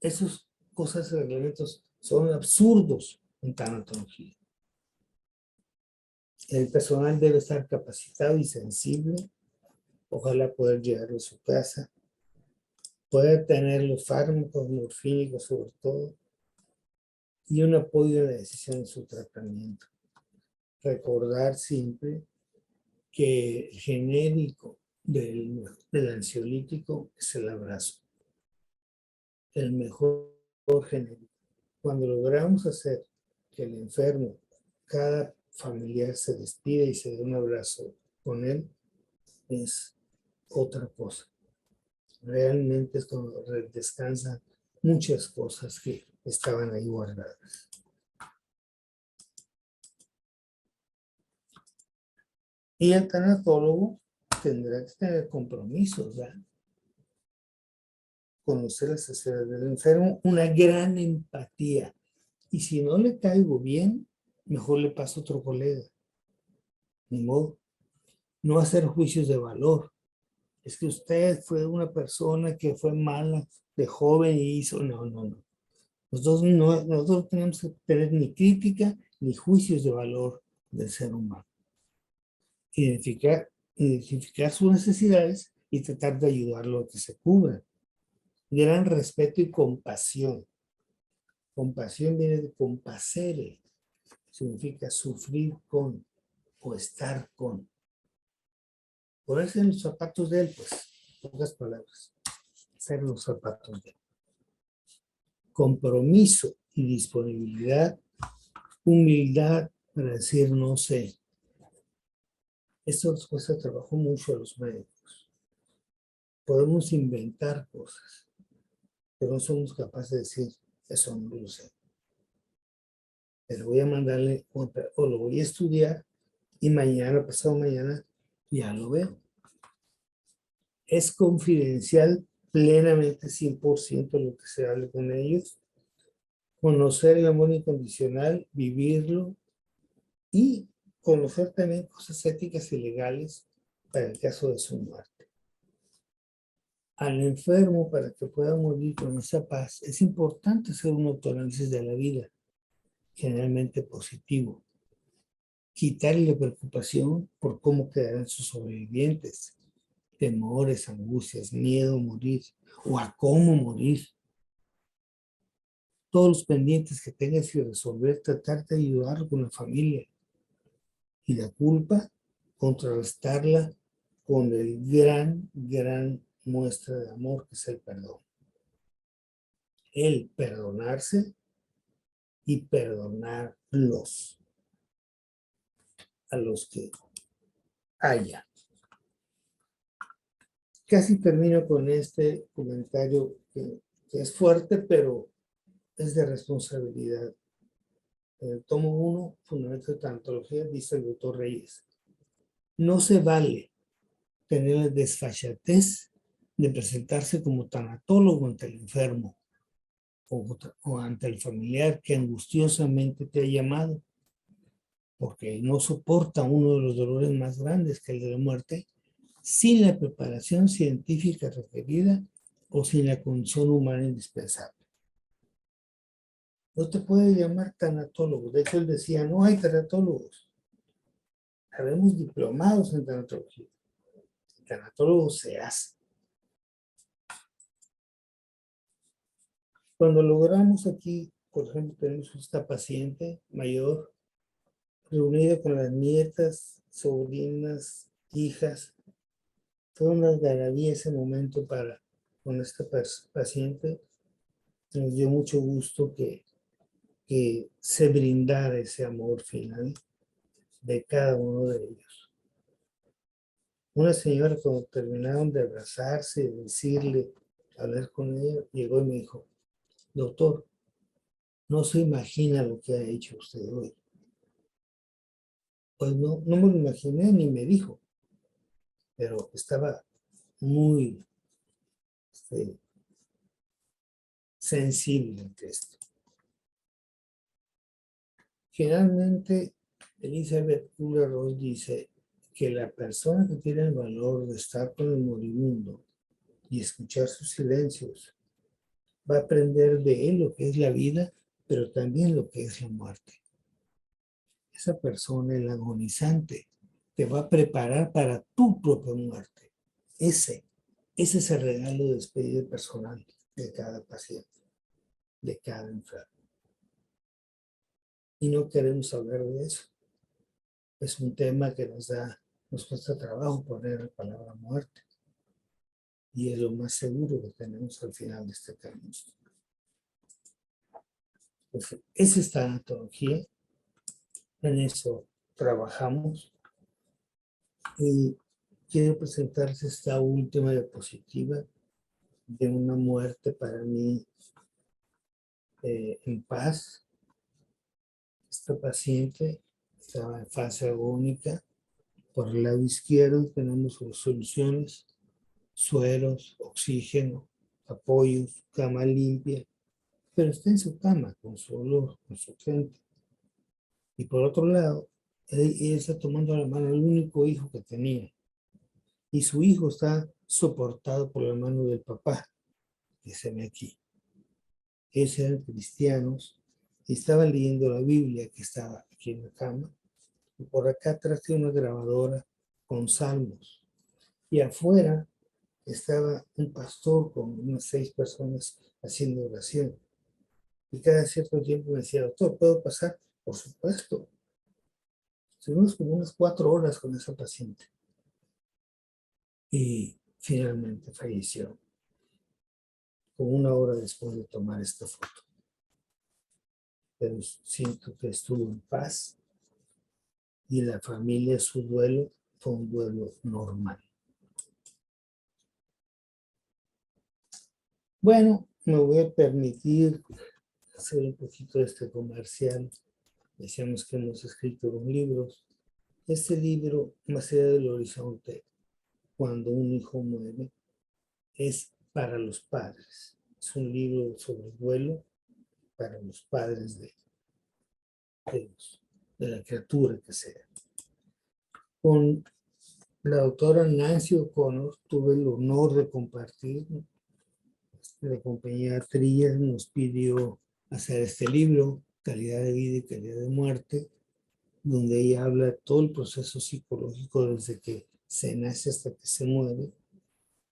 esas cosas de reglamentos son absurdos en tanatología. El personal debe estar capacitado y sensible, ojalá poder llegarlo a su casa, poder tener los fármacos morfínicos sobre todo, y un apoyo en la decisión de su tratamiento. Recordar siempre que el genérico del ansiolítico es el abrazo, el mejor genérico. Cuando logramos hacer que el enfermo, cada familiar se despide y se dé un abrazo con él, es otra cosa. Realmente es cuando descansan muchas cosas que estaban ahí guardadas. Y el tanatólogo tendrá que tener compromisos, ¿verdad? Conocer las necesidades del enfermo, una gran empatía. Y si no le caigo bien, mejor le paso a otro colega. Ni modo. No hacer juicios de valor. Es que usted fue una persona que fue mala de joven y hizo. No, no, no. Nosotros no tenemos que tener ni crítica ni juicios de valor del ser humano. Identificar sus necesidades y tratar de ayudarlo a que se cubran. Gran respeto y compasión. Compasión viene de compasere, significa sufrir con o estar con. Ponerse en los zapatos de él, pues, pocas palabras, ser en los zapatos de él. Compromiso y disponibilidad, humildad para decir no sé. Esto nos cuesta trabajo mucho a los médicos. Podemos inventar cosas, pero no somos capaces de decir eso no lo sé. Pero voy a mandarle otra, o lo voy a estudiar y mañana, pasado mañana, ya lo veo. Es confidencial plenamente 100% lo que se hable con ellos. Conocer el amor incondicional, vivirlo y conocer también cosas éticas y legales para el caso de su muerte. Al enfermo, para que pueda morir con esa paz, es importante hacer un autoanálisis de la vida, generalmente positivo. Quitarle la preocupación por cómo quedarán sus sobrevivientes, temores, angustias, miedo a morir o a cómo morir. Todos los pendientes que tengas que resolver, tratar de ayudar con la familia. Y la culpa, contrarrestarla con el gran muestra de amor que es el perdón. El perdonarse y perdonarlos a los que haya. Casi termino con este comentario que es fuerte, pero es de responsabilidad. En el tomo 1, Fundamentos de Tanatología, dice el doctor Reyes, no se vale tener la desfachatez de presentarse como tanatólogo ante el enfermo o ante el familiar que angustiosamente te ha llamado, porque no soporta uno de los dolores más grandes, que es el de la muerte, sin la preparación científica requerida o sin la condición humana indispensable. No te puede llamar tanatólogo. De hecho, él decía, no hay tanatólogos. Habemos diplomados en tanatología. El tanatólogo se hace. Cuando logramos aquí, por ejemplo, tenemos esta paciente mayor reunida con las nietas, sobrinas, hijas. Fue una algarabía ese momento con esta paciente. Nos dio mucho gusto que se brindara ese amor final de cada uno de ellos. Una señora, cuando terminaron de abrazarse, de decirle, hablar con ella, llegó y me dijo, doctor, no se imagina lo que ha hecho usted hoy. Pues no me lo imaginé ni me dijo. pero estaba muy sensible ante esto. Finalmente, Elizabeth Kubler-Ross dice que la persona que tiene el valor de estar con el moribundo y escuchar sus silencios va a aprender de él lo que es la vida, pero también lo que es la muerte. Esa persona, el agonizante, te va a preparar para tu propia muerte. Ese es el regalo de despedida personal de cada paciente, de cada enfermo. Y no queremos hablar de eso. Es un tema que nos cuesta trabajo poner la palabra muerte. Y es lo más seguro que tenemos al final de este camino. Pues es esta antología, en eso trabajamos. Y quiero presentarles esta última diapositiva de una muerte para mí en paz. Esta paciente estaba en fase agónica. Por el lado izquierdo tenemos las soluciones, sueros, oxígeno, apoyos, cama limpia, pero está en su cama con su olor, con su gente. Y por otro lado, ella está tomando la mano al único hijo que tenía. Y su hijo está soportado por la mano del papá, que se ve aquí. Ellos eran cristianos y estaban leyendo la Biblia que estaba aquí en la cama. Y por acá atrás tiene una grabadora con salmos. Y afuera estaba un pastor con unas 6 personas haciendo oración. Y cada cierto tiempo me decía, doctor, ¿puedo pasar? Por supuesto. Estuvimos como unas 4 horas con esa paciente. Y finalmente falleció, como 1 hora después de tomar esta foto. Pero siento que estuvo en paz y la familia, su duelo fue un duelo normal. Bueno, me voy a permitir hacer un poquito de este comercial. Decíamos que hemos escrito 2 libros. Este libro, Más allá del horizonte, cuando un hijo muere, es para los padres. Es un libro sobre el duelo para los padres de la criatura que sea. Con la doctora Nancy O'Connor tuve el honor de compartir. La compañía Trillas nos pidió hacer este libro, Calidad de Vida y Calidad de Muerte, donde ella habla de todo el proceso psicológico desde que se nace hasta que se muere.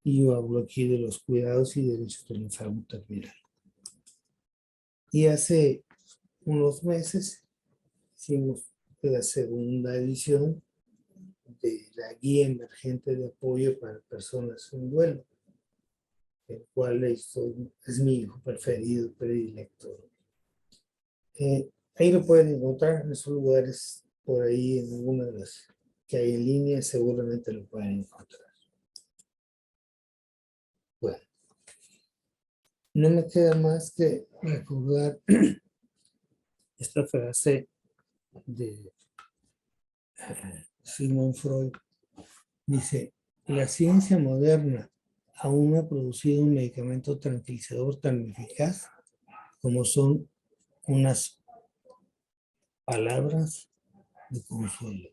Y yo hablo aquí de los cuidados y derechos del enfermo terminal. Y hace unos meses hicimos la segunda edición de la guía emergente de apoyo para personas en duelo, el cual es mi hijo preferido, predilecto. Ahí lo pueden encontrar en esos lugares, por ahí en alguna de las que hay en línea, seguramente lo pueden encontrar. Bueno, no me queda más que recordar esta frase de Sigmund Freud. Dice, la ciencia moderna aún no ha producido un medicamento tranquilizador tan eficaz como son unas palabras de consuelo.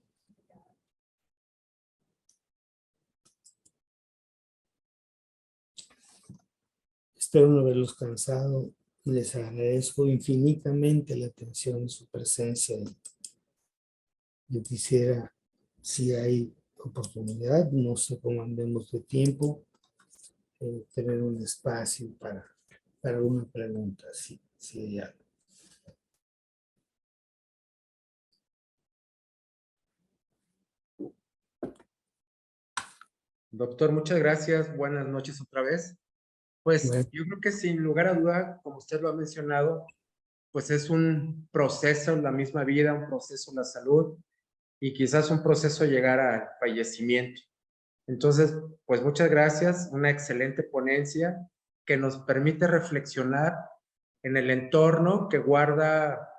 Espero no haberlos cansado y les agradezco infinitamente la atención y su presencia. Yo quisiera, si hay oportunidad, no sé cómo andemos de tiempo, tener un espacio para una pregunta, si hay algo. Doctor, muchas gracias. Buenas noches otra vez. Pues Bueno. yo creo que sin lugar a duda, como usted lo ha mencionado, pues es un proceso en la misma vida, un proceso en la salud y quizás un proceso llegar al fallecimiento. Entonces, pues muchas gracias, una excelente ponencia que nos permite reflexionar en el entorno que guarda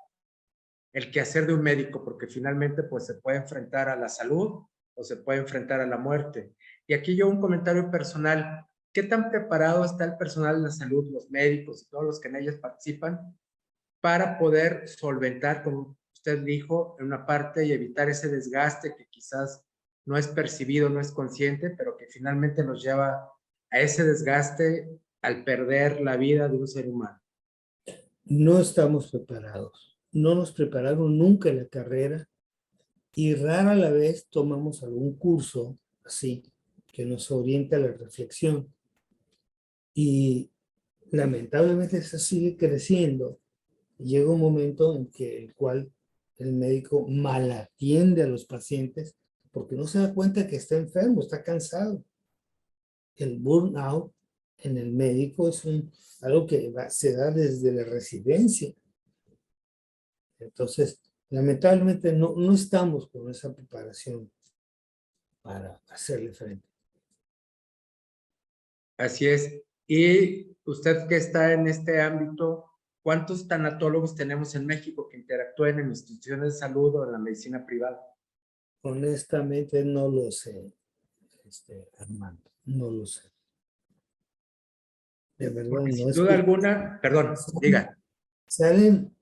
el quehacer de un médico, porque finalmente pues se puede enfrentar a la salud o se puede enfrentar a la muerte. Y aquí yo un comentario personal. ¿Qué tan preparado está el personal de la salud, los médicos y todos los que en ellas participan, para poder solventar, como usted dijo, en una parte y evitar ese desgaste que quizás no es percibido, no es consciente, pero que finalmente nos lleva a ese desgaste al perder la vida de un ser humano? No estamos preparados. No nos prepararon nunca en la carrera y rara la vez tomamos algún curso así que nos orienta a la reflexión. Y lamentablemente eso sigue creciendo. Llega un momento en que el cual el médico mal atiende a los pacientes porque no se da cuenta que está enfermo, está cansado. El burnout en el médico es algo que se da desde la residencia. Entonces, lamentablemente no estamos con esa preparación para hacerle frente. Así es. Y usted que está en este ámbito, ¿cuántos tanatólogos tenemos en México que interactúen en instituciones de salud o en la medicina privada? Honestamente no lo sé, Armando, no lo sé. De verdad Porque no sin duda escucho. alguna, perdón, diga. Salen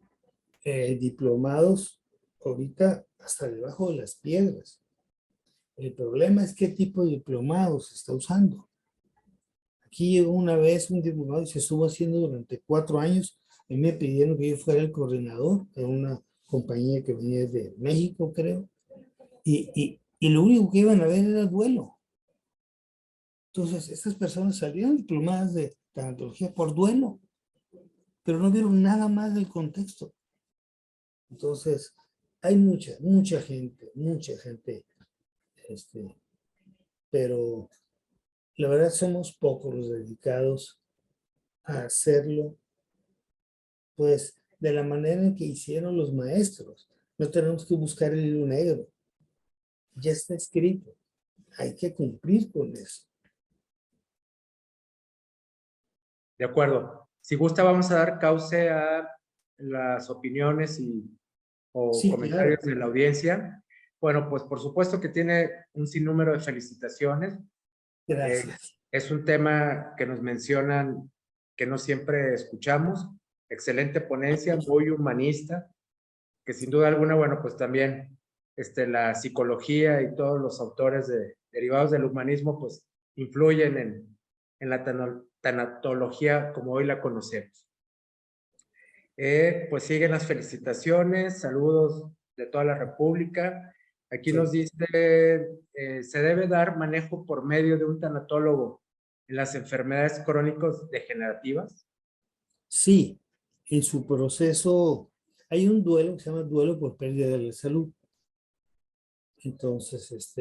diplomados ahorita hasta debajo de las piedras. El problema es qué tipo de diplomados se está usando. Aquí llegó una vez un diplomado y se estuvo haciendo durante 4 años. A mí me pidieron que yo fuera el coordinador de una compañía que venía de México, creo. Y lo único que iban a ver era el duelo. Entonces, estas personas salieron diplomadas de tanatología por duelo, pero no vieron nada más del contexto. Entonces, hay mucha gente, pero la verdad somos pocos los dedicados a hacerlo, pues, de la manera en que hicieron los maestros. No tenemos que buscar el hilo negro. Ya está escrito. Hay que cumplir con eso. De acuerdo. Si gusta, vamos a dar cauce a las opiniones o Sí, comentarios claro. de la audiencia. Bueno, pues por supuesto que tiene un sinnúmero de felicitaciones. Gracias. Es un tema que nos mencionan que no siempre escuchamos. Excelente ponencia, muy humanista, que sin duda alguna, bueno, pues también la psicología y todos los autores derivados del humanismo, pues influyen en la tanatología como hoy la conocemos. Pues siguen las felicitaciones, saludos de toda la República. Aquí Sí. nos dice, se debe dar manejo por medio de un tanatólogo en las enfermedades crónicas degenerativas. Sí, en su proceso hay un duelo que se llama duelo por pérdida de la salud. Entonces,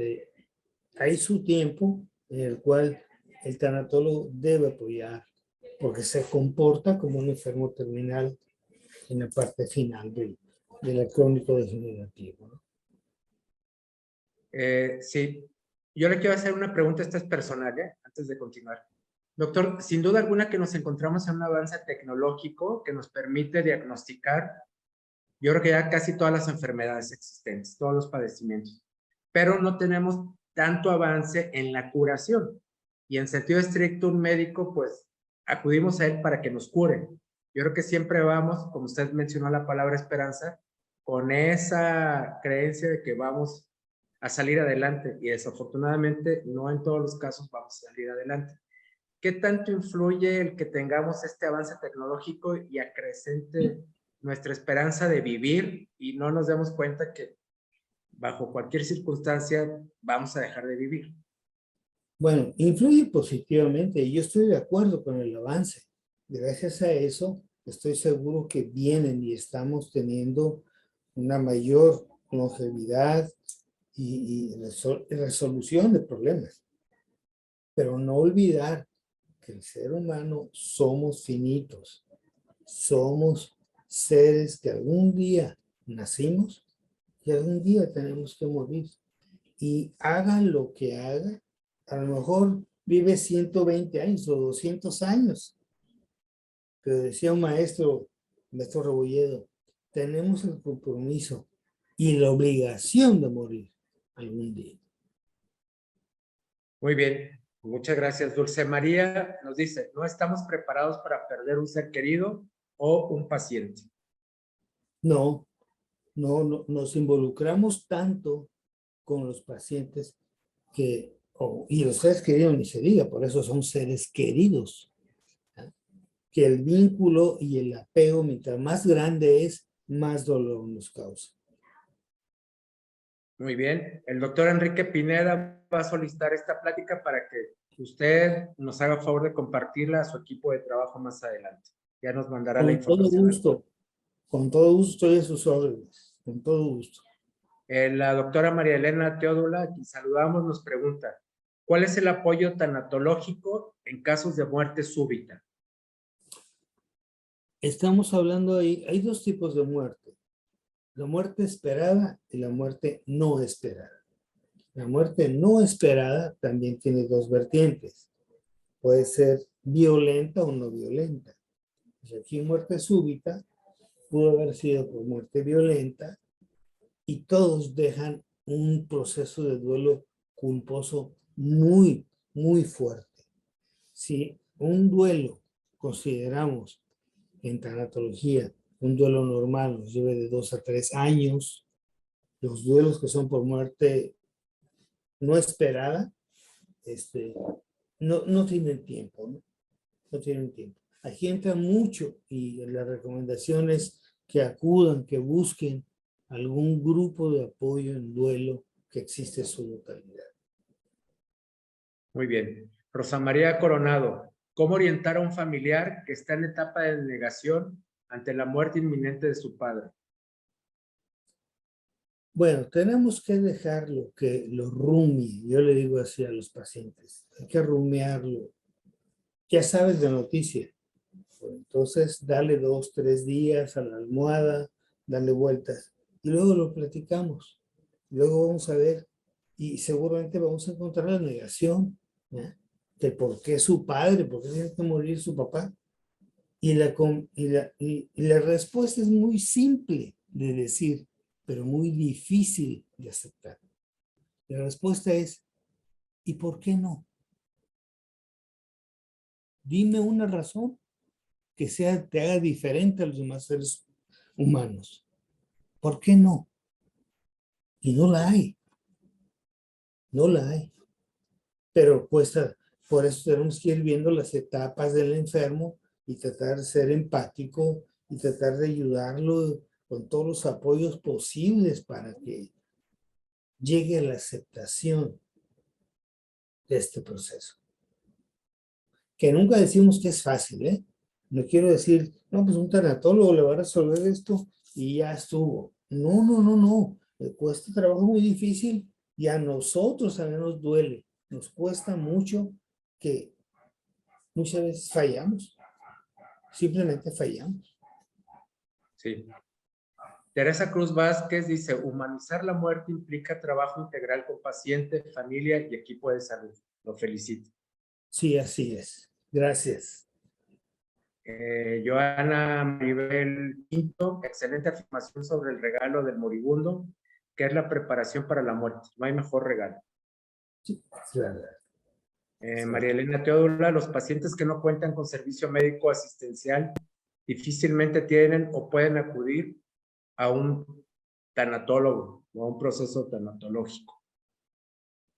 hay su tiempo en el cual el tanatólogo debe apoyar porque se comporta como un enfermo terminal en la parte final de la crónico degenerativa, ¿no? Sí, yo le quiero hacer una pregunta, esta es personal, antes de continuar. Doctor, sin duda alguna que nos encontramos en un avance tecnológico que nos permite diagnosticar, yo creo que ya casi todas las enfermedades existentes, todos los padecimientos, pero no tenemos tanto avance en la curación. Y en sentido estricto, un médico, pues, acudimos a él para que nos cure. Yo creo que siempre vamos, como usted mencionó la palabra esperanza, con esa creencia de que vamos a salir adelante y desafortunadamente no en todos los casos vamos a salir adelante. ¿Qué tanto influye el que tengamos este avance tecnológico y acrecente nuestra esperanza de vivir y no nos demos cuenta que bajo cualquier circunstancia vamos a dejar de vivir? Bueno, influye positivamente y yo estoy de acuerdo con el avance. Gracias a eso, estoy seguro que vienen y estamos teniendo una mayor longevidad y resolución de problemas. Pero no olvidar que el ser humano somos finitos, somos seres que algún día nacimos y algún día tenemos que morir. Y hagan lo que hagan, a lo mejor vive 120 años o 200 años. Pero decía un maestro Rebolledo, tenemos el compromiso y la obligación de morir algún día. Muy bien, muchas gracias. Dulce María nos dice, no estamos preparados para perder un ser querido o un paciente. No, no nos involucramos tanto con los pacientes y los seres queridos ni se diga, por eso son seres queridos, ¿ah? Que el vínculo y el apego, mientras más grande es, más dolor nos causa. Muy bien. El doctor Enrique Pineda va a solicitar esta plática para que usted nos haga favor de compartirla a su equipo de trabajo más adelante. Ya nos mandará la información. Con todo gusto estoy a sus órdenes, con todo gusto. La doctora María Elena Teodula, a quien saludamos, nos pregunta, ¿cuál es el apoyo tanatológico en casos de muerte súbita? Estamos hablando ahí, hay dos tipos de muerte. La muerte esperada y la muerte no esperada. La muerte no esperada también tiene dos vertientes. Puede ser violenta o no violenta. Pues aquí muerte súbita pudo haber sido por muerte violenta y todos dejan un proceso de duelo culposo muy, muy fuerte. Si un duelo consideramos en tanatología, un duelo normal nos lleva de 2 a 3 años, los duelos que son por muerte no esperada, no tienen tiempo, ¿no? No tienen tiempo. Aquí entra mucho y la recomendación es que acudan, que busquen algún grupo de apoyo en duelo que existe en su localidad. Muy bien. Rosa María Coronado, ¿cómo orientar a un familiar que está en etapa de negación ante la muerte inminente de su padre? Bueno, tenemos que dejarlo que lo rumie. Yo le digo así a los pacientes. Hay que rumiarlo. Ya sabes de noticia. Entonces, dale 2, 3 días a la almohada, dale vueltas. Y luego lo platicamos. Luego vamos a ver y seguramente vamos a encontrar la negación, ¿eh? De por qué su padre, por qué tiene que morir su papá. Y la respuesta es muy simple de decir, pero muy difícil de aceptar. La respuesta es, ¿y por qué no? Dime una razón que te haga diferente a los demás seres humanos. ¿Por qué no? Y no la hay. No la hay. Pero cuesta, por eso tenemos que ir viendo las etapas del enfermo y tratar de ser empático y tratar de ayudarlo con todos los apoyos posibles para que llegue a la aceptación de este proceso. Que nunca decimos que es fácil, ¿eh? No quiero decir, no, pues un tanatólogo le va a resolver esto y ya estuvo. No, no, no, no. Le cuesta trabajo muy difícil y a nosotros también nos duele. Nos cuesta mucho que muchas veces fallamos. Simplemente fallamos. Sí. Teresa Cruz Vázquez dice, humanizar la muerte implica trabajo integral con paciente, familia y equipo de salud. Lo felicito. Sí, así es. Gracias. Joana Maribel Pinto, excelente afirmación sobre el regalo del moribundo, que es la preparación para la muerte. No hay mejor regalo. Sí, claro. María Elena Teodula, los pacientes que no cuentan con servicio médico asistencial difícilmente tienen o pueden acudir a un tanatólogo o a un proceso tanatológico.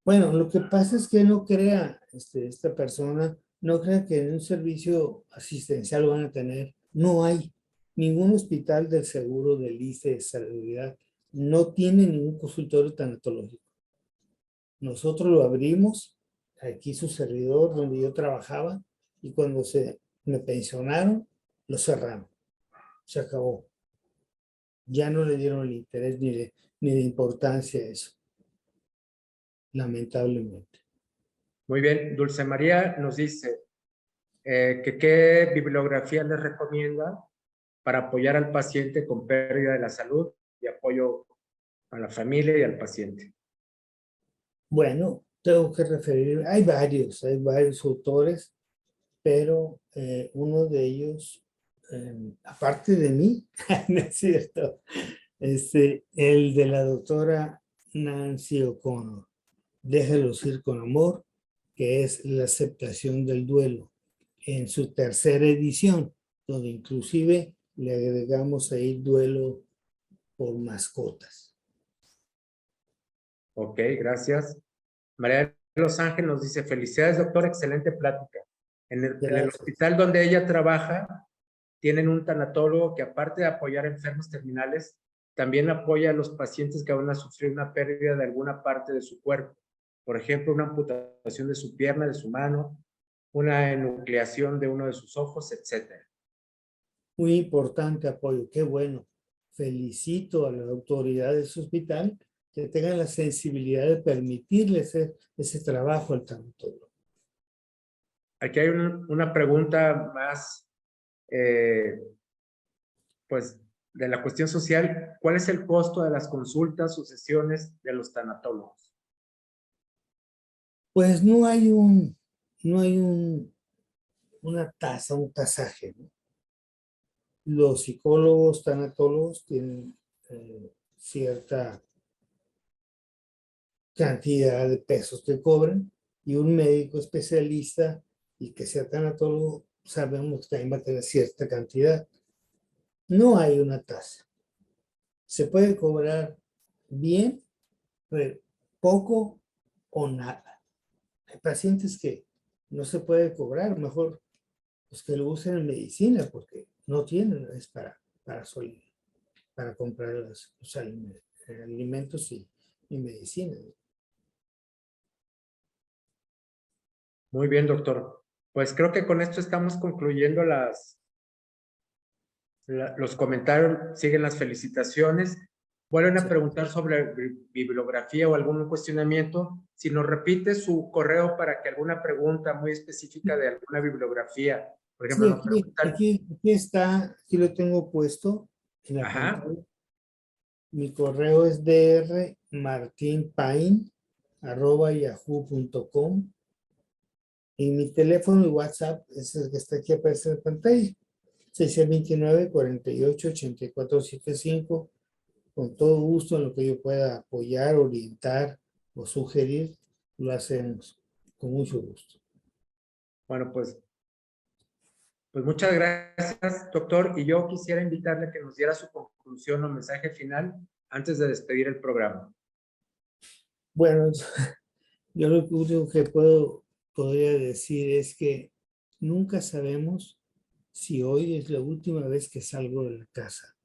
Bueno, lo que pasa es que no crea, esta persona, no crea que en un servicio asistencial lo van a tener. No hay. Ningún hospital del seguro del ISSSTE de Salubridad no tiene ningún consultorio tanatológico. Nosotros lo abrimos, aquí su servidor donde yo trabajaba, y cuando me pensionaron, lo cerraron. Se acabó. Ya no le dieron el interés ni de importancia a eso, lamentablemente. Muy bien, Dulce María nos dice que qué bibliografía les recomienda para apoyar al paciente con pérdida de la salud y apoyo a la familia y al paciente. Bueno, tengo que referir, hay varios autores, pero uno de ellos, aparte de mí, no es cierto, el de la doctora Nancy O'Connor, Déjelos ir con amor, que es la aceptación del duelo, en su tercera edición, donde inclusive le agregamos ahí duelo por mascotas. Ok, gracias. María de Los Ángeles nos dice, felicidades, doctor, excelente plática. En el hospital donde ella trabaja, tienen un tanatólogo que aparte de apoyar a enfermos terminales, también apoya a los pacientes que van a sufrir una pérdida de alguna parte de su cuerpo. Por ejemplo, una amputación de su pierna, de su mano, una enucleación de uno de sus ojos, etc. Muy importante apoyo, qué bueno. Felicito a la autoridad de su hospital que tengan la sensibilidad de permitirle hacer ese trabajo al tanatólogo. Aquí hay una pregunta más, pues, de la cuestión social. ¿Cuál es el costo de las consultas o sesiones de los tanatólogos? Pues no hay una tasa, un tasaje, ¿no? Los psicólogos, tanatólogos tienen cierta cantidad de pesos que cobran y un médico especialista y que sea tanatólogo sabemos que también va a tener cierta cantidad. No hay una tasa. Se puede cobrar bien, poco o nada. Hay pacientes que no se puede cobrar, mejor pues que lo usen en medicina porque no tienen es para comprar los alimentos y medicina. Muy bien, doctor. Pues creo que con esto estamos concluyendo los comentarios, siguen las felicitaciones. Vuelven a preguntar sobre bibliografía o algún cuestionamiento. Si nos repite su correo para que alguna pregunta muy específica de alguna bibliografía, por ejemplo, Sí, nos preguntan. aquí está, aquí lo tengo puesto en la Ajá. pantalla. Mi correo es drmartinpain@yahoo.com y mi teléfono y WhatsApp es el que está aquí, aparece en la pantalla. 629-48-8475. Con todo gusto en lo que yo pueda apoyar, orientar o sugerir, lo hacemos con mucho gusto. Bueno, pues muchas gracias, doctor. Y yo quisiera invitarle a que nos diera su conclusión o mensaje final antes de despedir el programa. Bueno, yo lo único que podría decir es que nunca sabemos si hoy es la última vez que salgo de la casa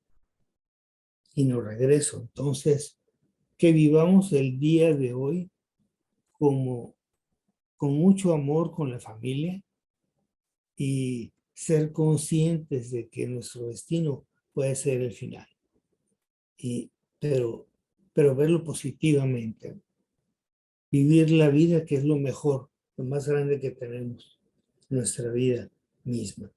y no regreso. Entonces, que vivamos el día de hoy como con mucho amor con la familia y ser conscientes de que nuestro destino puede ser el final. Pero verlo positivamente. Vivir la vida que es lo mejor, lo más grande que tenemos, nuestra vida misma.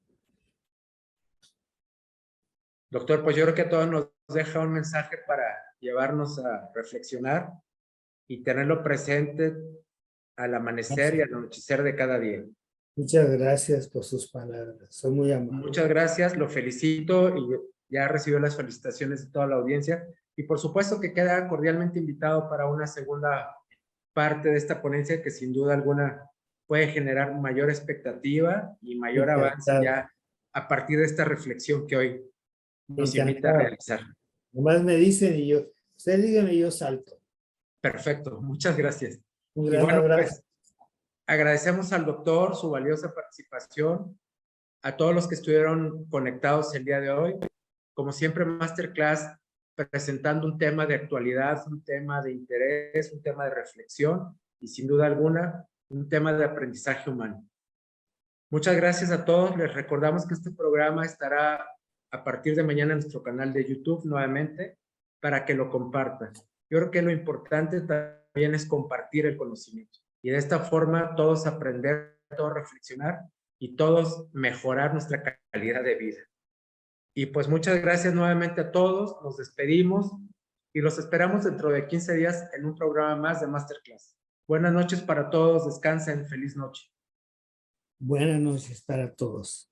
Doctor, pues yo creo que a todos nos deja un mensaje para llevarnos a reflexionar y tenerlo presente al amanecer y al anochecer de cada día. Muchas gracias por sus palabras. Son muy amables. Muchas gracias, lo felicito y ya recibió las felicitaciones de toda la audiencia. Y por supuesto que queda cordialmente invitado para una segunda parte de esta ponencia que sin duda alguna puede generar mayor expectativa y mayor avance ya a partir de esta reflexión que hoy nos invita a realizar. Nomás me dicen y yo, usted dígame y yo salto. Perfecto, muchas gracias. Un Y gran bueno, abrazo. pues agradecemos al doctor su valiosa participación, a todos los que estuvieron conectados el día de hoy. Como siempre, Masterclass presentando un tema de actualidad, un tema de interés, un tema de reflexión y sin duda alguna, un tema de aprendizaje humano. Muchas gracias a todos. Les recordamos que este programa estará a partir de mañana en nuestro canal de YouTube nuevamente para que lo compartan. Yo creo que lo importante también es compartir el conocimiento y de esta forma todos aprender, todos reflexionar y todos mejorar nuestra calidad de vida. Y pues muchas gracias nuevamente a todos. Nos despedimos y los esperamos dentro de 15 días en un programa más de Masterclass. Buenas noches para todos. Descansen. Feliz noche. Buenas noches para todos.